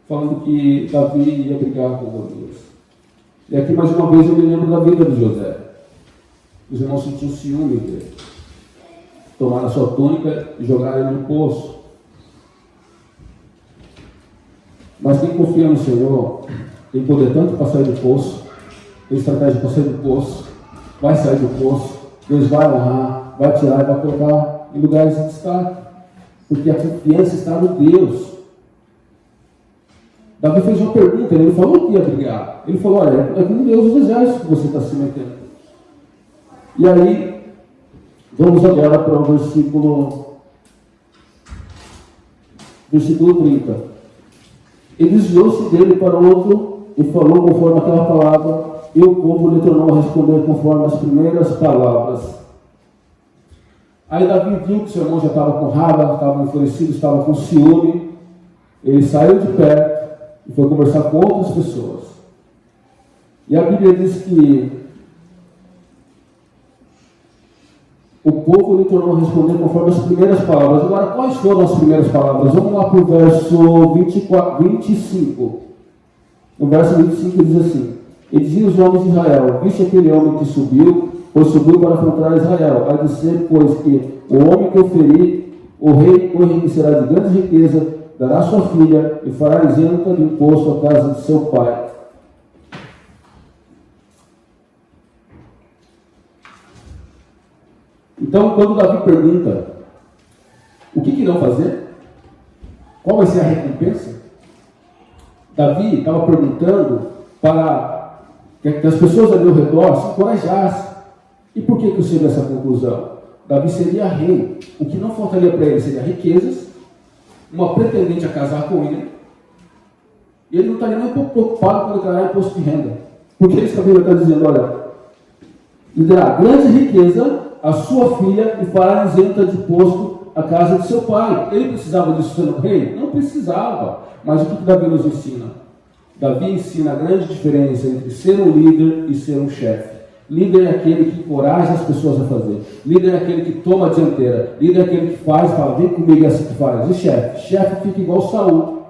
falando que Davi ia brigar com Golias. E aqui mais uma vez eu me lembro da vida de José. Os irmãos sentiam ciúme dele. Tomaram a sua túnica e jogaram ele no poço. Mas quem confia no Senhor tem poder tanto para sair do poço, tem estratégia para sair do poço, vai sair do poço, Deus vai honrar, vai tirar e vai colocar em lugares de destaque. Porque a confiança está no Deus. Davi fez uma pergunta, ele falou que ia brigar. Ele falou, olha, é com Deus dos exércitos que você está se metendo. E aí, vamos agora para o versículo 30. Ele desviou-se dele para o outro e falou conforme aquela palavra, e o povo lhe tornou a responder conforme as primeiras palavras. Aí Davi viu que seu irmão já estava com raiva, estava enfurecido, estava com ciúme. Ele saiu de perto e foi conversar com outras pessoas. E a Bíblia diz que o povo lhe tornou a responder conforme as primeiras palavras. Agora, quais foram as primeiras palavras? Vamos lá para o verso 25. No verso 25 diz assim: E diziam os homens de Israel, viste aquele homem que subiu, pois subiu para afrontar Israel. Vai dizer, pois, que o homem que eu feri, o rei o enriquecerá de grande riqueza, dará sua filha e fará isenta de imposto a casa de seu pai. Então, quando Davi pergunta o que irão fazer, qual vai ser a recompensa, Davi estava perguntando para que as pessoas ali ao redor se encorajassem. E por que eu chego a essa conclusão? Davi seria rei. O que não faltaria para ele seria riquezas, uma pretendente a casar com ele, e ele não estaria nem um pouco preocupado com declarar imposto de renda. Porque ele está dizendo, olha, lhe dará grande riqueza a sua filha e fará isenta de imposto a casa de seu pai. Ele precisava disso sendo rei? Não precisava. Mas o que Davi nos ensina? Davi ensina a grande diferença entre ser um líder e ser um chefe. Líder é aquele que encoraja as pessoas a fazer. Líder é aquele que toma a dianteira. Líder é aquele que faz, fala, vem comigo, é assim que faz. E chefe? Chefe fica igual Saul.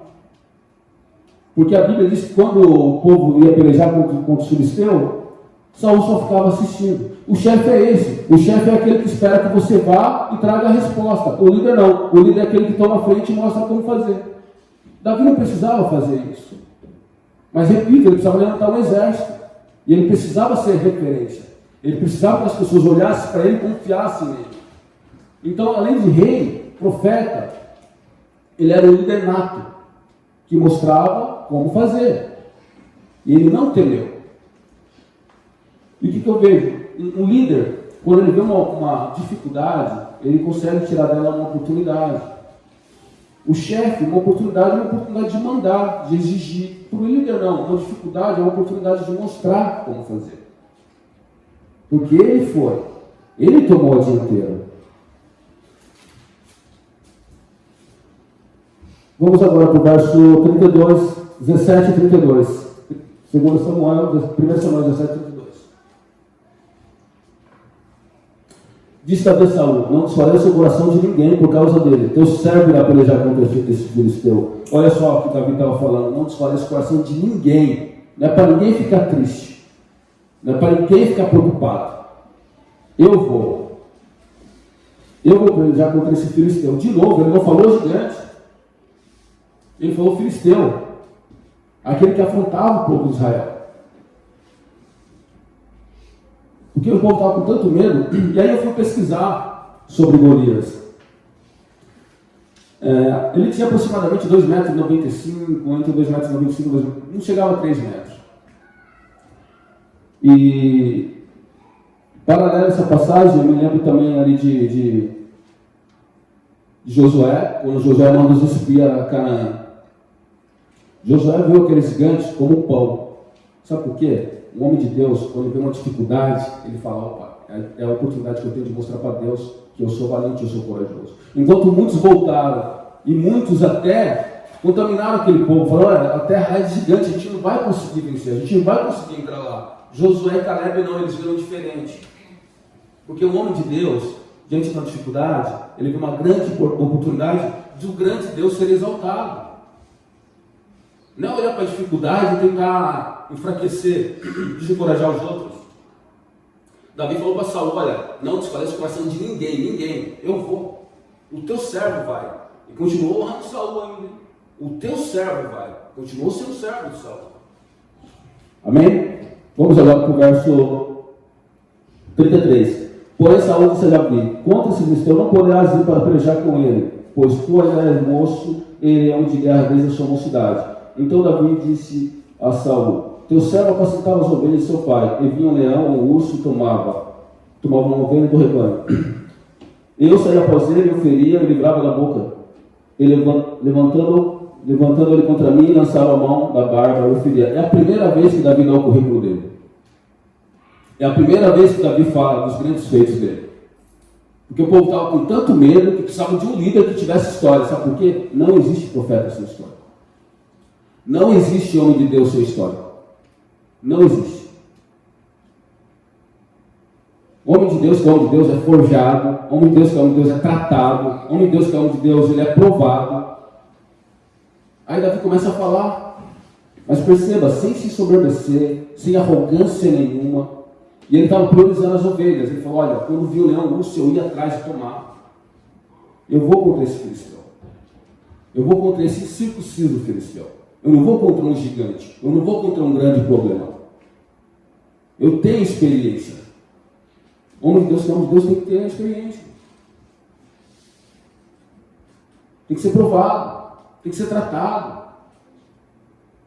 Porque a Bíblia diz que quando o povo ia pelejar contra os filisteus, Saul só ficava assistindo. O chefe é esse. O chefe é aquele que espera que você vá e traga a resposta. O líder não. O líder é aquele que toma a frente e mostra como fazer. Davi não precisava fazer isso. Mas, repito, ele precisava levantar um exército. E ele precisava ser referência. Ele precisava que as pessoas olhassem para ele e confiassem nele. Então, além de rei, profeta, ele era um líder nato, que mostrava como fazer. E ele não temeu. E o que eu vejo? Um líder, quando ele vê uma dificuldade, ele consegue tirar dela uma oportunidade. O chefe, uma oportunidade é uma oportunidade de mandar, de exigir. Para o líder não, uma dificuldade é uma oportunidade de mostrar como fazer. Porque ele tomou a dianteira. Vamos agora para o verso 32, 17 e 32. 2 Samuel, 1 Samuel 17 e 32. Disse Davi a Saul, não desfaleça o coração de ninguém por causa dele. Teu servo irá pelejar contra esse filisteu. Olha só o que Davi estava falando. Não desfaleça o coração de ninguém. Não é para ninguém ficar triste. Não é para ninguém ficar preocupado. Eu vou pelejar contra esse filisteu. De novo, ele não falou gigante. Ele falou filisteu. Aquele que afrontava o povo de Israel. Porque o povo estava com tanto medo. E aí eu fui pesquisar sobre Golias. Ele tinha aproximadamente 2,95 metros, entre 2,95 metros e 2 metros, não chegava a 3 metros. E, paralelo a essa passagem, eu me lembro também ali de Josué, quando Josué manda os espias a Canaã. Josué viu aqueles gigantes como um pão. Sabe por quê? O homem de Deus, quando vê uma dificuldade, ele fala, opa, é a oportunidade que eu tenho de mostrar para Deus que eu sou valente, eu sou corajoso. Enquanto muitos voltaram, e muitos até contaminaram aquele povo, falaram, olha, a terra é gigante, a gente não vai conseguir vencer, a gente não vai conseguir entrar lá. Josué e Caleb não, eles viram diferente. Porque o homem de Deus, diante da dificuldade, ele vê uma grande oportunidade de o grande Deus ser exaltado. Não olhar para a dificuldade e tentar enfraquecer, desencorajar os outros. Davi falou para Saul: olha, não desfaleça o coração de ninguém, eu vou, o teu servo vai. E continuou honrando Saul ainda. O teu servo vai, continuou sendo servo de Saul. Amém? Vamos agora para o verso 33. Porém Saul disse a Davi: contra esse filisteu não poderás ir para pelejar com ele, pois tu ainda és moço, ele é homem de guerra desde a sua mocidade. Então Davi disse a Saul: teu servo apacentava as ovelhas de seu pai, e vinha um leão ou um urso e tomava uma ovelha do rebanho. Eu saía após ele, eu feria, e livrava da boca. Ele levantando ele contra mim, lançava a mão da barba, eu feria. É a primeira vez que Davi dá o currículo dele. É a primeira vez que Davi fala dos grandes feitos dele. Porque o povo estava com tanto medo que precisava de um líder que tivesse história. Sabe por quê? Não existe profeta sem história. Não existe homem de Deus sem história. Não existe. Homem de Deus que é homem de Deus é forjado. Homem de Deus que é homem de Deus é tratado. Homem de Deus que é homem de Deus ele é provado. Aí Davi começa a falar. Mas perceba, sem se soberbecer, sem arrogância nenhuma. E ele estava priorizando as ovelhas. Ele falou: olha, quando vi o leão, o urso, eu ia atrás de tomar. Eu vou contra esse filisteu. Eu vou contra esse circunciso filisteu. Eu não vou contra um gigante. Eu não vou contra um grande problema. Eu tenho experiência. Homem de Deus, que é homem de Deus, tem que ter experiência. Tem que ser provado. Tem que ser tratado.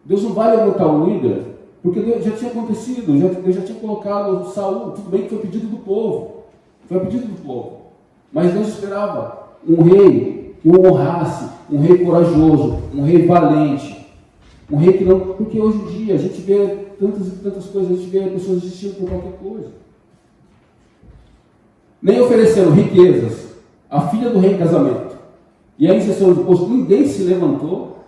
Deus não vai levantar um líder porque Deus já tinha acontecido. Deus já tinha colocado Saul. Tudo bem que foi pedido do povo. Foi pedido do povo. Mas Deus esperava um rei que o honrasse. Um rei corajoso. Um rei valente. Um rei que não... Porque hoje em dia a gente vê tantas e tantas coisas. A gente vê pessoas desistindo por qualquer coisa. Nem ofereceram riquezas. A filha do rei em casamento. E aí, sessão de posto, ninguém se levantou.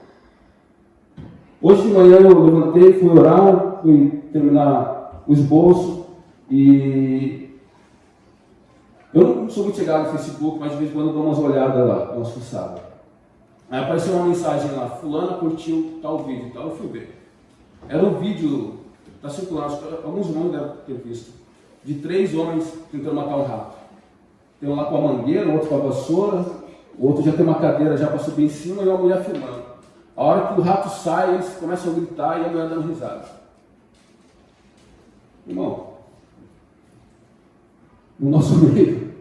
Hoje de manhã eu levantei, fui orar, fui terminar o esboço e eu não sou muito chegado no Facebook, mas de vez em quando eu dou umas olhadas lá, umas fuçadas. Aí apareceu uma mensagem lá: fulana curtiu tal vídeo e tal, eu fui ver. Era um vídeo, está circulando, alguns irmãos devem ter visto, de 3 homens tentando matar um rato. Tem um lá com a mangueira, o outro com a vassoura, o outro já tem uma cadeira já para subir em cima e uma mulher filmando. A hora que o rato sai, eles começam a gritar e a mulher dando risada. Irmão, no nosso meio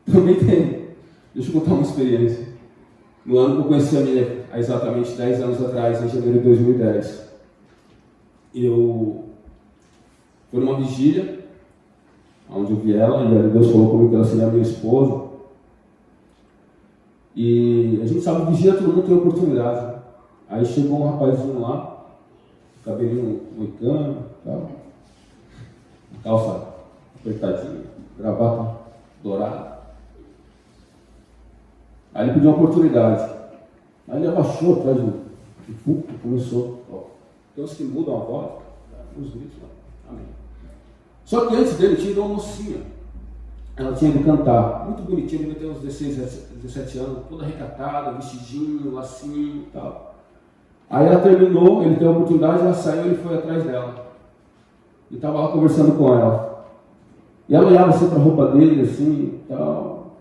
também tem. Deixa eu contar uma experiência. No ano que eu conheci a minha, há exatamente 10 anos atrás, em janeiro de 2010, eu fui numa vigília, onde eu vi ela, e Deus falou comigo que ela seria minha esposa. E a gente sabe, vigília todo mundo tem oportunidade. Aí chegou um rapazinho lá, cabelinho moicano, tal, calça apertadinha, gravata dourada. Aí ele pediu uma oportunidade. Aí ele abaixou atrás do púlpito, começou. Ó, tem uns que mudam a voz, uns gritos lá. Amém. Só que antes dele tinha uma mocinha. Ela tinha ido cantar, muito bonitinha, devia ter uns 16, 17 anos, toda recatada, vestidinho, lacinho e tal. Aí ela terminou, ele teve a oportunidade, ela saiu, ele foi atrás dela. E estava lá conversando com ela. E ela olhava assim para a roupa dele, assim, e tal.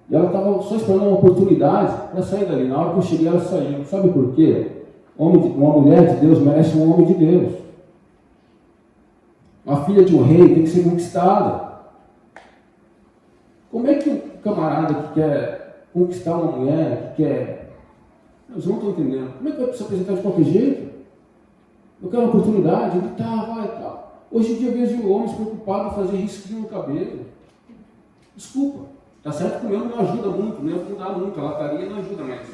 E ela estava só esperando uma oportunidade para sair dali. Na hora que eu cheguei, ela saiu. Sabe por quê? Uma mulher de Deus merece um homem de Deus. Uma filha de um rei tem que ser conquistada. Como é que um camarada que quer conquistar uma mulher, que quer... Eles não estão entendendo. Como é que vai se apresentar de qualquer jeito? Eu quero uma oportunidade. Ele vai, tá. Hoje em dia eu vejo homens preocupados em fazer risquinho no cabelo. Desculpa. Tá certo que o meu não ajuda muito, né? Não dá muito. A lataria não ajuda mais.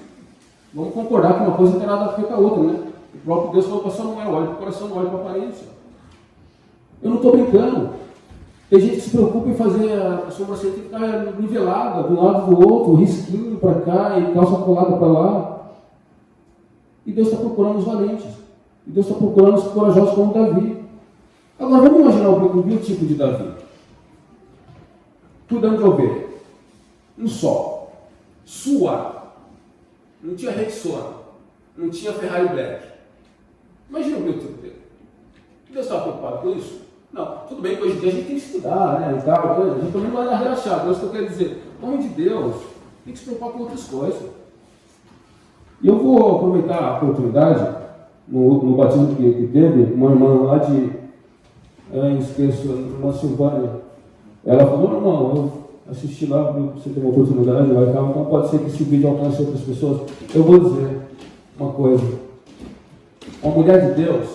Vamos concordar que uma coisa não tem nada a ver com a outra, né? O próprio Deus falou: passar não é olho para o coração, não olha para a aparência. Eu não estou brincando. Tem gente que se preocupa em fazer a sobrancelha que ficar nivelada, de um lado do outro, risquinho para cá e calça colada para lá. E Deus está procurando os valentes. E Deus está procurando os corajosos como Davi. Agora vamos imaginar o biotipo de Davi. Cuidando de ovelha. Um sol. Suado. Não tinha Rexona. Não tinha Ferrari Black. Imagina o biotipo dele. Deus estava preocupado com isso? Não, tudo bem que hoje em dia a gente tem que estudar, né? E tal, a gente também não vai relaxar, mas o que eu quero dizer, o homem de Deus tem que se preocupar com outras coisas. E eu vou aproveitar a oportunidade, no batismo que teve, uma irmã lá de, esqueço, uma Silvânia, ela falou, irmão, eu assisti lá, você tem uma oportunidade lá e tal, então pode ser que esse vídeo alcance outras pessoas. Eu vou dizer uma coisa, uma mulher de Deus,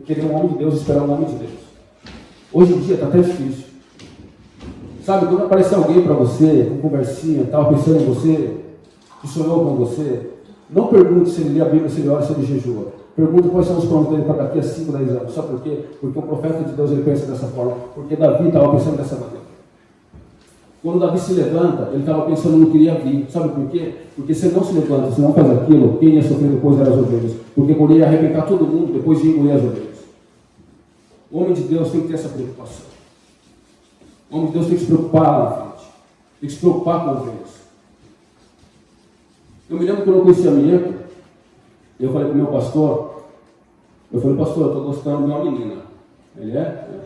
querer um homem de Deus, esperar um homem de Deus. Hoje em dia está até difícil. Sabe, quando aparecer alguém para você, com conversinha, estava pensando em você, que sonhou com você, não pergunte se ele lê a Bíblia, se ele ora, se ele jejua. Pergunta quais são os planos dele para daqui a 5, 10 anos. Sabe por quê? Porque o profeta de Deus ele pensa dessa forma. Porque Davi estava pensando dessa maneira. Quando Davi se levanta, ele estava pensando no que iria vir. Sabe por quê? Porque se ele não se levanta, se não faz aquilo, quem ia sofrer depois eram as ovelhas. Porque quando ele ia arrebentar todo mundo, depois ia engolir as ovelhas. O homem de Deus tem que ter essa preocupação. O homem de Deus tem que se preocupar lá na frente. Tem que se preocupar com ovelhas. Eu me lembro quando eu conheci a Mieta, eu falei para o meu pastor, pastor, eu estou gostando de uma menina. Ele é? Eu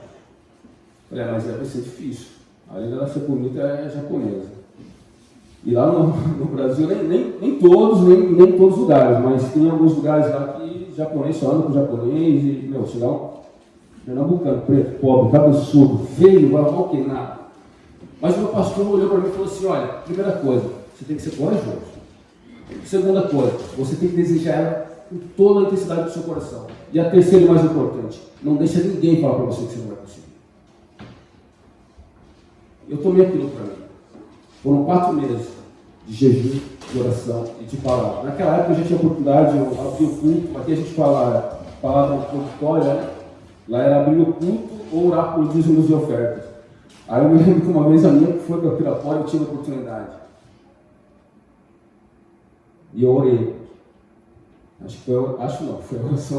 falei, mas vai ser difícil. Além dela ser bonita, é japonesa. E lá no Brasil, nem todos os lugares, mas tem alguns lugares lá que japonês só anda com japonês e, senão, pernambucano, preto, pobre, cabeçudo, feio, vai o que? Nada. Mas o meu pastor olhou para mim e falou assim, olha, primeira coisa, você tem que ser corajoso. Segunda coisa, você tem que desejar ela com toda a intensidade do seu coração. E a terceira e mais importante, não deixa ninguém falar para você que você não vai conseguir. Eu tomei aquilo para mim. Foram 4 meses de jejum, de oração e de palavra. Naquela época eu já tinha oportunidade, eu abri o culto, aqui a gente fala palavra introdutória, né? Lá era abrir o culto ou orar por dízimos e ofertas. Aí eu me lembro que uma vez a minha que foi para Pirapora, eu tive a oportunidade. E eu orei. Foi a oração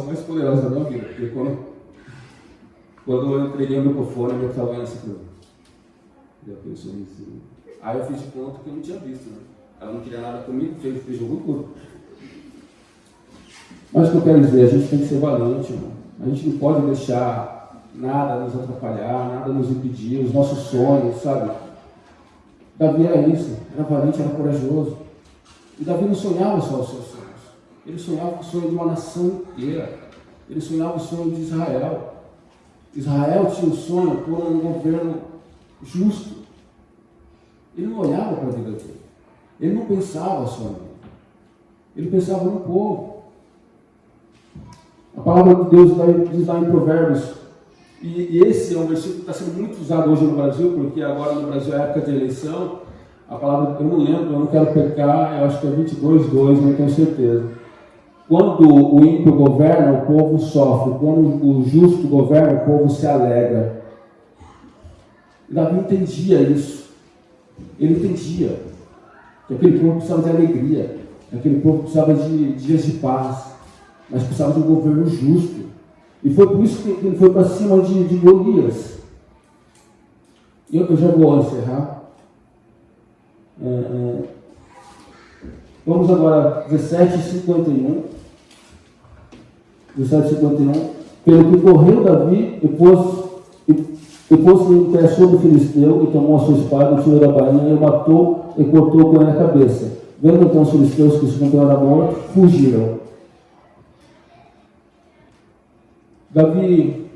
mais poderosa da minha vida. Porque quando eu entreguei o microfone, eu estava olhando assim para mim. Eu pensei assim. Aí eu fiz de conta que eu não tinha visto. Né? Ela não queria nada comigo, fez jogo tudo. Mas o que eu quero dizer, a gente tem que ser valente, irmão. A gente não pode deixar nada nos atrapalhar, nada nos impedir, os nossos sonhos, sabe? Davi era isso, era valente, era corajoso. E Davi não sonhava só os seus sonhos. Ele sonhava com o sonho de uma nação inteira. Ele sonhava o sonho de Israel. Israel tinha o sonho por um governo justo. Ele não olhava para a vida dele. Ele não pensava só nele. Ele pensava no povo. A palavra de Deus diz lá em Provérbios. E esse é um versículo que está sendo muito usado hoje no Brasil, porque agora no Brasil é época de eleição. A palavra, eu não lembro, eu não quero pecar, eu acho que é 22:2, não tenho certeza. Quando o ímpio governa, o povo sofre. Quando o justo governa, o povo se alegra. E Davi entendia isso. Ele entendia que aquele povo precisava de alegria, que aquele povo precisava de dias de paz, mas precisava de um governo justo. E foi por isso que ele foi para cima de Golias. E eu já vou encerrar. Vamos agora, 17:51. 17:51. Pelo que correu Davi e pôs-se em pé sobre o filisteu e tomou a sua espada, tirou da bainha e o matou e cortou com ele a cabeça. Vendo então os filisteus que se encontraram mortos, fugiram. Davi,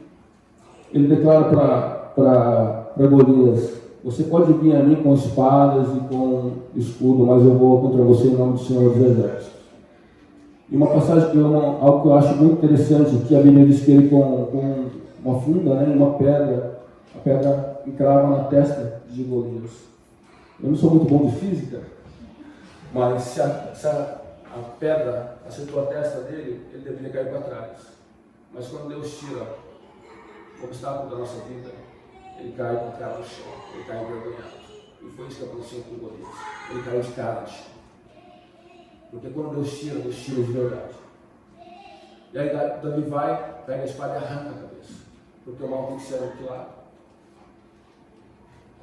ele declara para Golias: você pode vir a mim com espadas e com escudo, mas eu vou contra você em nome do Senhor dos Exércitos. E uma passagem algo que eu acho muito interessante, que a Bíblia diz que ele com uma funda, né, uma pedra, a pedra encrava na testa de Golias. Eu não sou muito bom de física, mas se a pedra acertou a testa dele, ele deveria cair para trás. Mas quando Deus tira o obstáculo da nossa vida, ele cai com a cara no chão, ele cai envergonhado. E foi isso que aconteceu com Golias. Ele caiu de cara no chão. Porque quando Deus tira de verdade. E aí Davi vai, pega a espada e arranca a cabeça. Porque o mal tem que ser aniquilado.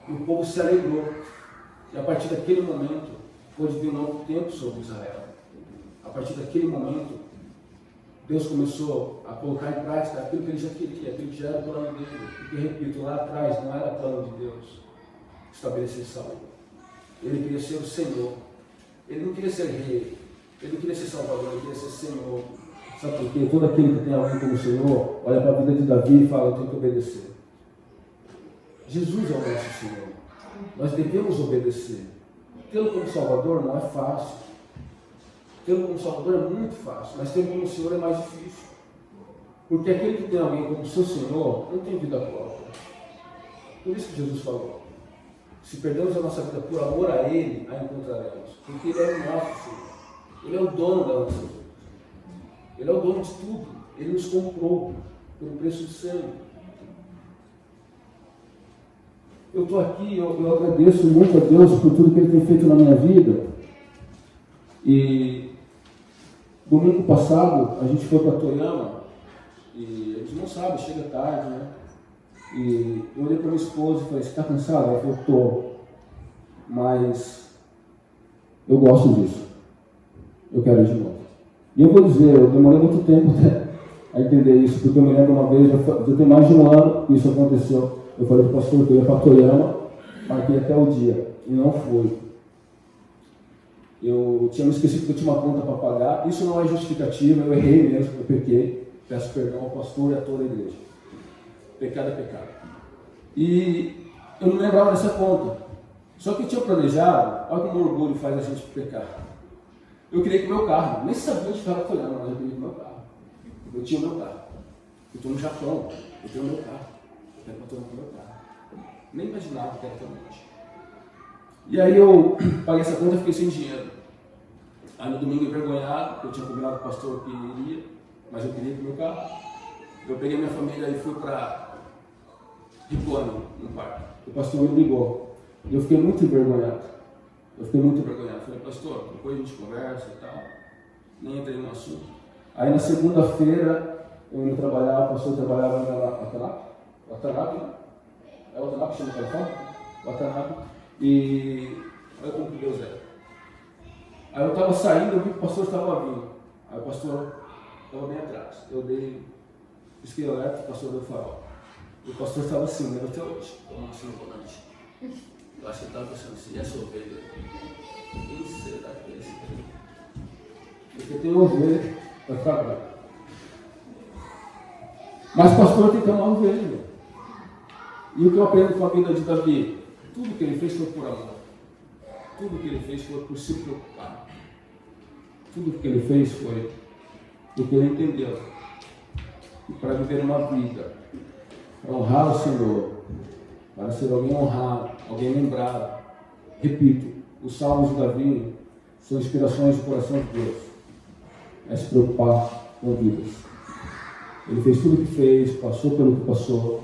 E o povo se alegrou. E a partir daquele momento, pôde vir um novo tempo sobre Israel. A partir daquele momento, Deus começou a colocar em prática aquilo que ele já queria, aquilo que já era o plano dele. Porque, repito, lá atrás não era plano de Deus estabelecer Saul. Ele queria ser o Senhor. Ele não queria ser rei. Ele não queria ser Salvador, ele queria ser Senhor. Sabe por quê? Todo aquele que tem alguém como Senhor, olha para a vida de Davi e fala, eu tenho que obedecer. Jesus é o nosso Senhor. Nós devemos obedecer. Tê-lo como Salvador não é fácil. Tê-lo como Salvador é muito fácil, mas tê-lo como Senhor é mais difícil. Porque aquele que tem alguém como seu Senhor não tem vida própria. Por isso que Jesus falou, se perdemos a nossa vida por amor a Ele, a encontraremos. Porque Ele é o nosso Senhor. Ele é o dono da nossa vida. Ele é o dono de tudo. Ele nos comprou pelo preço de sangue. Eu estou aqui, eu agradeço muito a Deus por tudo que Ele tem feito na minha vida. E domingo passado a gente foi para Toyama e a gente não sabe, chega tarde, né? E eu olhei para minha esposa e falei, você está cansada? Ela falou, estou, mas eu gosto disso. Eu quero ir de novo. E eu vou dizer, eu demorei muito tempo a entender isso, porque eu me lembro uma vez, já tem mais de um ano que isso aconteceu. Eu falei para o pastor que eu ia para Toyama, marquei até o dia, e não fui. Eu tinha me esquecido que eu tinha uma conta para pagar, isso não é justificativa, eu errei mesmo, eu pequei, peço perdão ao pastor e a toda a igreja. Pecado é pecado. E eu não lembrava dessa conta. Só que eu tinha planejado, olha como o orgulho faz a gente pecar. Eu queria ir com o meu carro, nem sabia onde estava Toyama, mas eu queria ir com o meu carro. Eu tinha o meu carro. Eu estou no Japão, eu tenho o meu carro. Eu quero para o meu carro. Nem imaginava que era tão longe. E aí eu paguei essa conta e fiquei sem dinheiro. Aí no domingo envergonhado, eu tinha combinado com o pastor que iria, mas eu queria ir com o meu carro. Eu peguei minha família e fui para Ripuano, no parque. O pastor me ligou. E eu fiquei muito envergonhado. Falei, pastor, depois a gente conversa e tal. Nem entrei no assunto. Aí na segunda-feira, eu indo trabalhar, o pastor trabalhava na Watanabe. É o Watanabe que chama o telefone? Watanabe. E olha como que Deus é. Aí eu estava saindo, eu vi que o pastor estava vindo. Aí o pastor estava bem atrás. Eu dei pisquei alerta, o pastor deu farol. E o pastor estava assim, lembra até hoje, tomando assim no volante. Eu acho que ele estava pensando assim, e essa ovelha? Quem será que é esse cara? Porque tem ovelha para trabalhar. Mas o pastor tem que amar a ovelha. E o que eu aprendo com a vida de Davi? Tudo que ele fez foi por amor. Tudo que ele fez foi por se preocupar. Tudo que ele fez foi porque ele entendeu que para viver uma vida, para honrar o Senhor, para ser alguém honrado, alguém lembrado. Repito, os salmos de Davi são inspirações do coração de Deus. É se preocupar com vidas. Ele fez tudo o que fez, passou pelo que passou.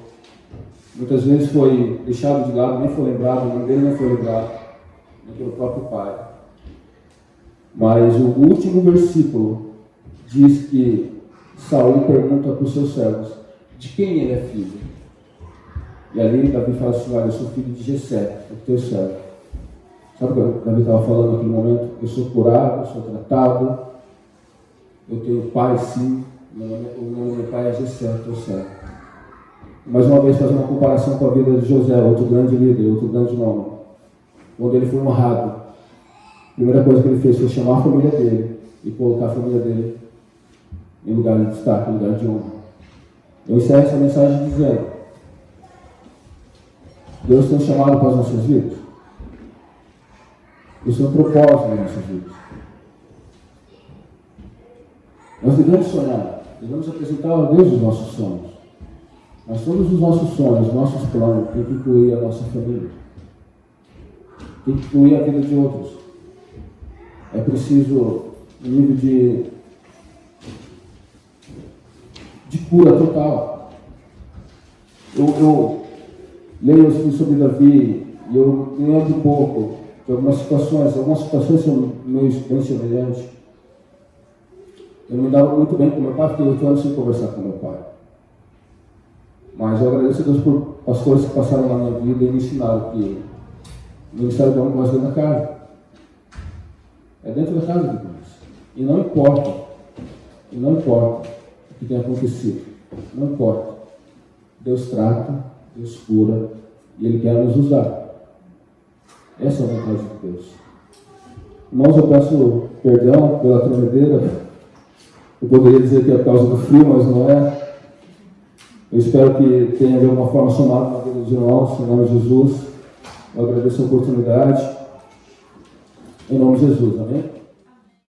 Muitas vezes foi deixado de lado, nem foi lembrado, o nome dele não foi lembrado, nem pelo próprio pai. Mas o último versículo diz que Saul pergunta para os seus servos, de quem ele é filho? E ali Davi fala assim, olha, eu sou filho de Jessé, o teu servo. Sabe o que Davi estava falando naquele momento? Eu sou curado, eu sou tratado, eu tenho pai sim, o nome do meu pai é Jessé, o teu servo. Mais uma vez fazer uma comparação com a vida de José, outro grande líder, outro grande nome. Quando ele foi honrado, a primeira coisa que ele fez foi chamar a família dele e colocar a família dele em lugar de destaque, em lugar de honra. Eu encerro essa mensagem dizendo, Deus tem um chamado para as nossas vidas. Deus tem um propósito nas nossas vidas. Nós devemos sonhar, devemos apresentar a Deus os nossos sonhos. Mas todos os nossos sonhos, nossos planos, tem que incluir a nossa família. Tem que incluir a vida de outros. É preciso um nível de cura total. Eu leio assim sobre Davi e eu me lembro um pouco de algumas situações são meio bem semelhantes. Eu não me dava muito bem com meu pai, fiquei 8 anos sem conversar com meu pai. Mas eu agradeço a Deus por pastores que passaram na minha vida e me ensinaram que o ministério do homem começa dentro da casa. É dentro da casa de Deus. E não importa que tenha acontecido. Não importa. Deus trata, Deus cura, e Ele quer nos usar. Essa é a vontade de Deus. Irmãos, eu peço perdão pela tremedeira. Eu poderia dizer que é por causa do frio, mas não é. Eu espero que tenha de alguma forma somado na vida dos irmãos, em nome de Jesus. Eu agradeço a oportunidade. Em nome de Jesus, amém?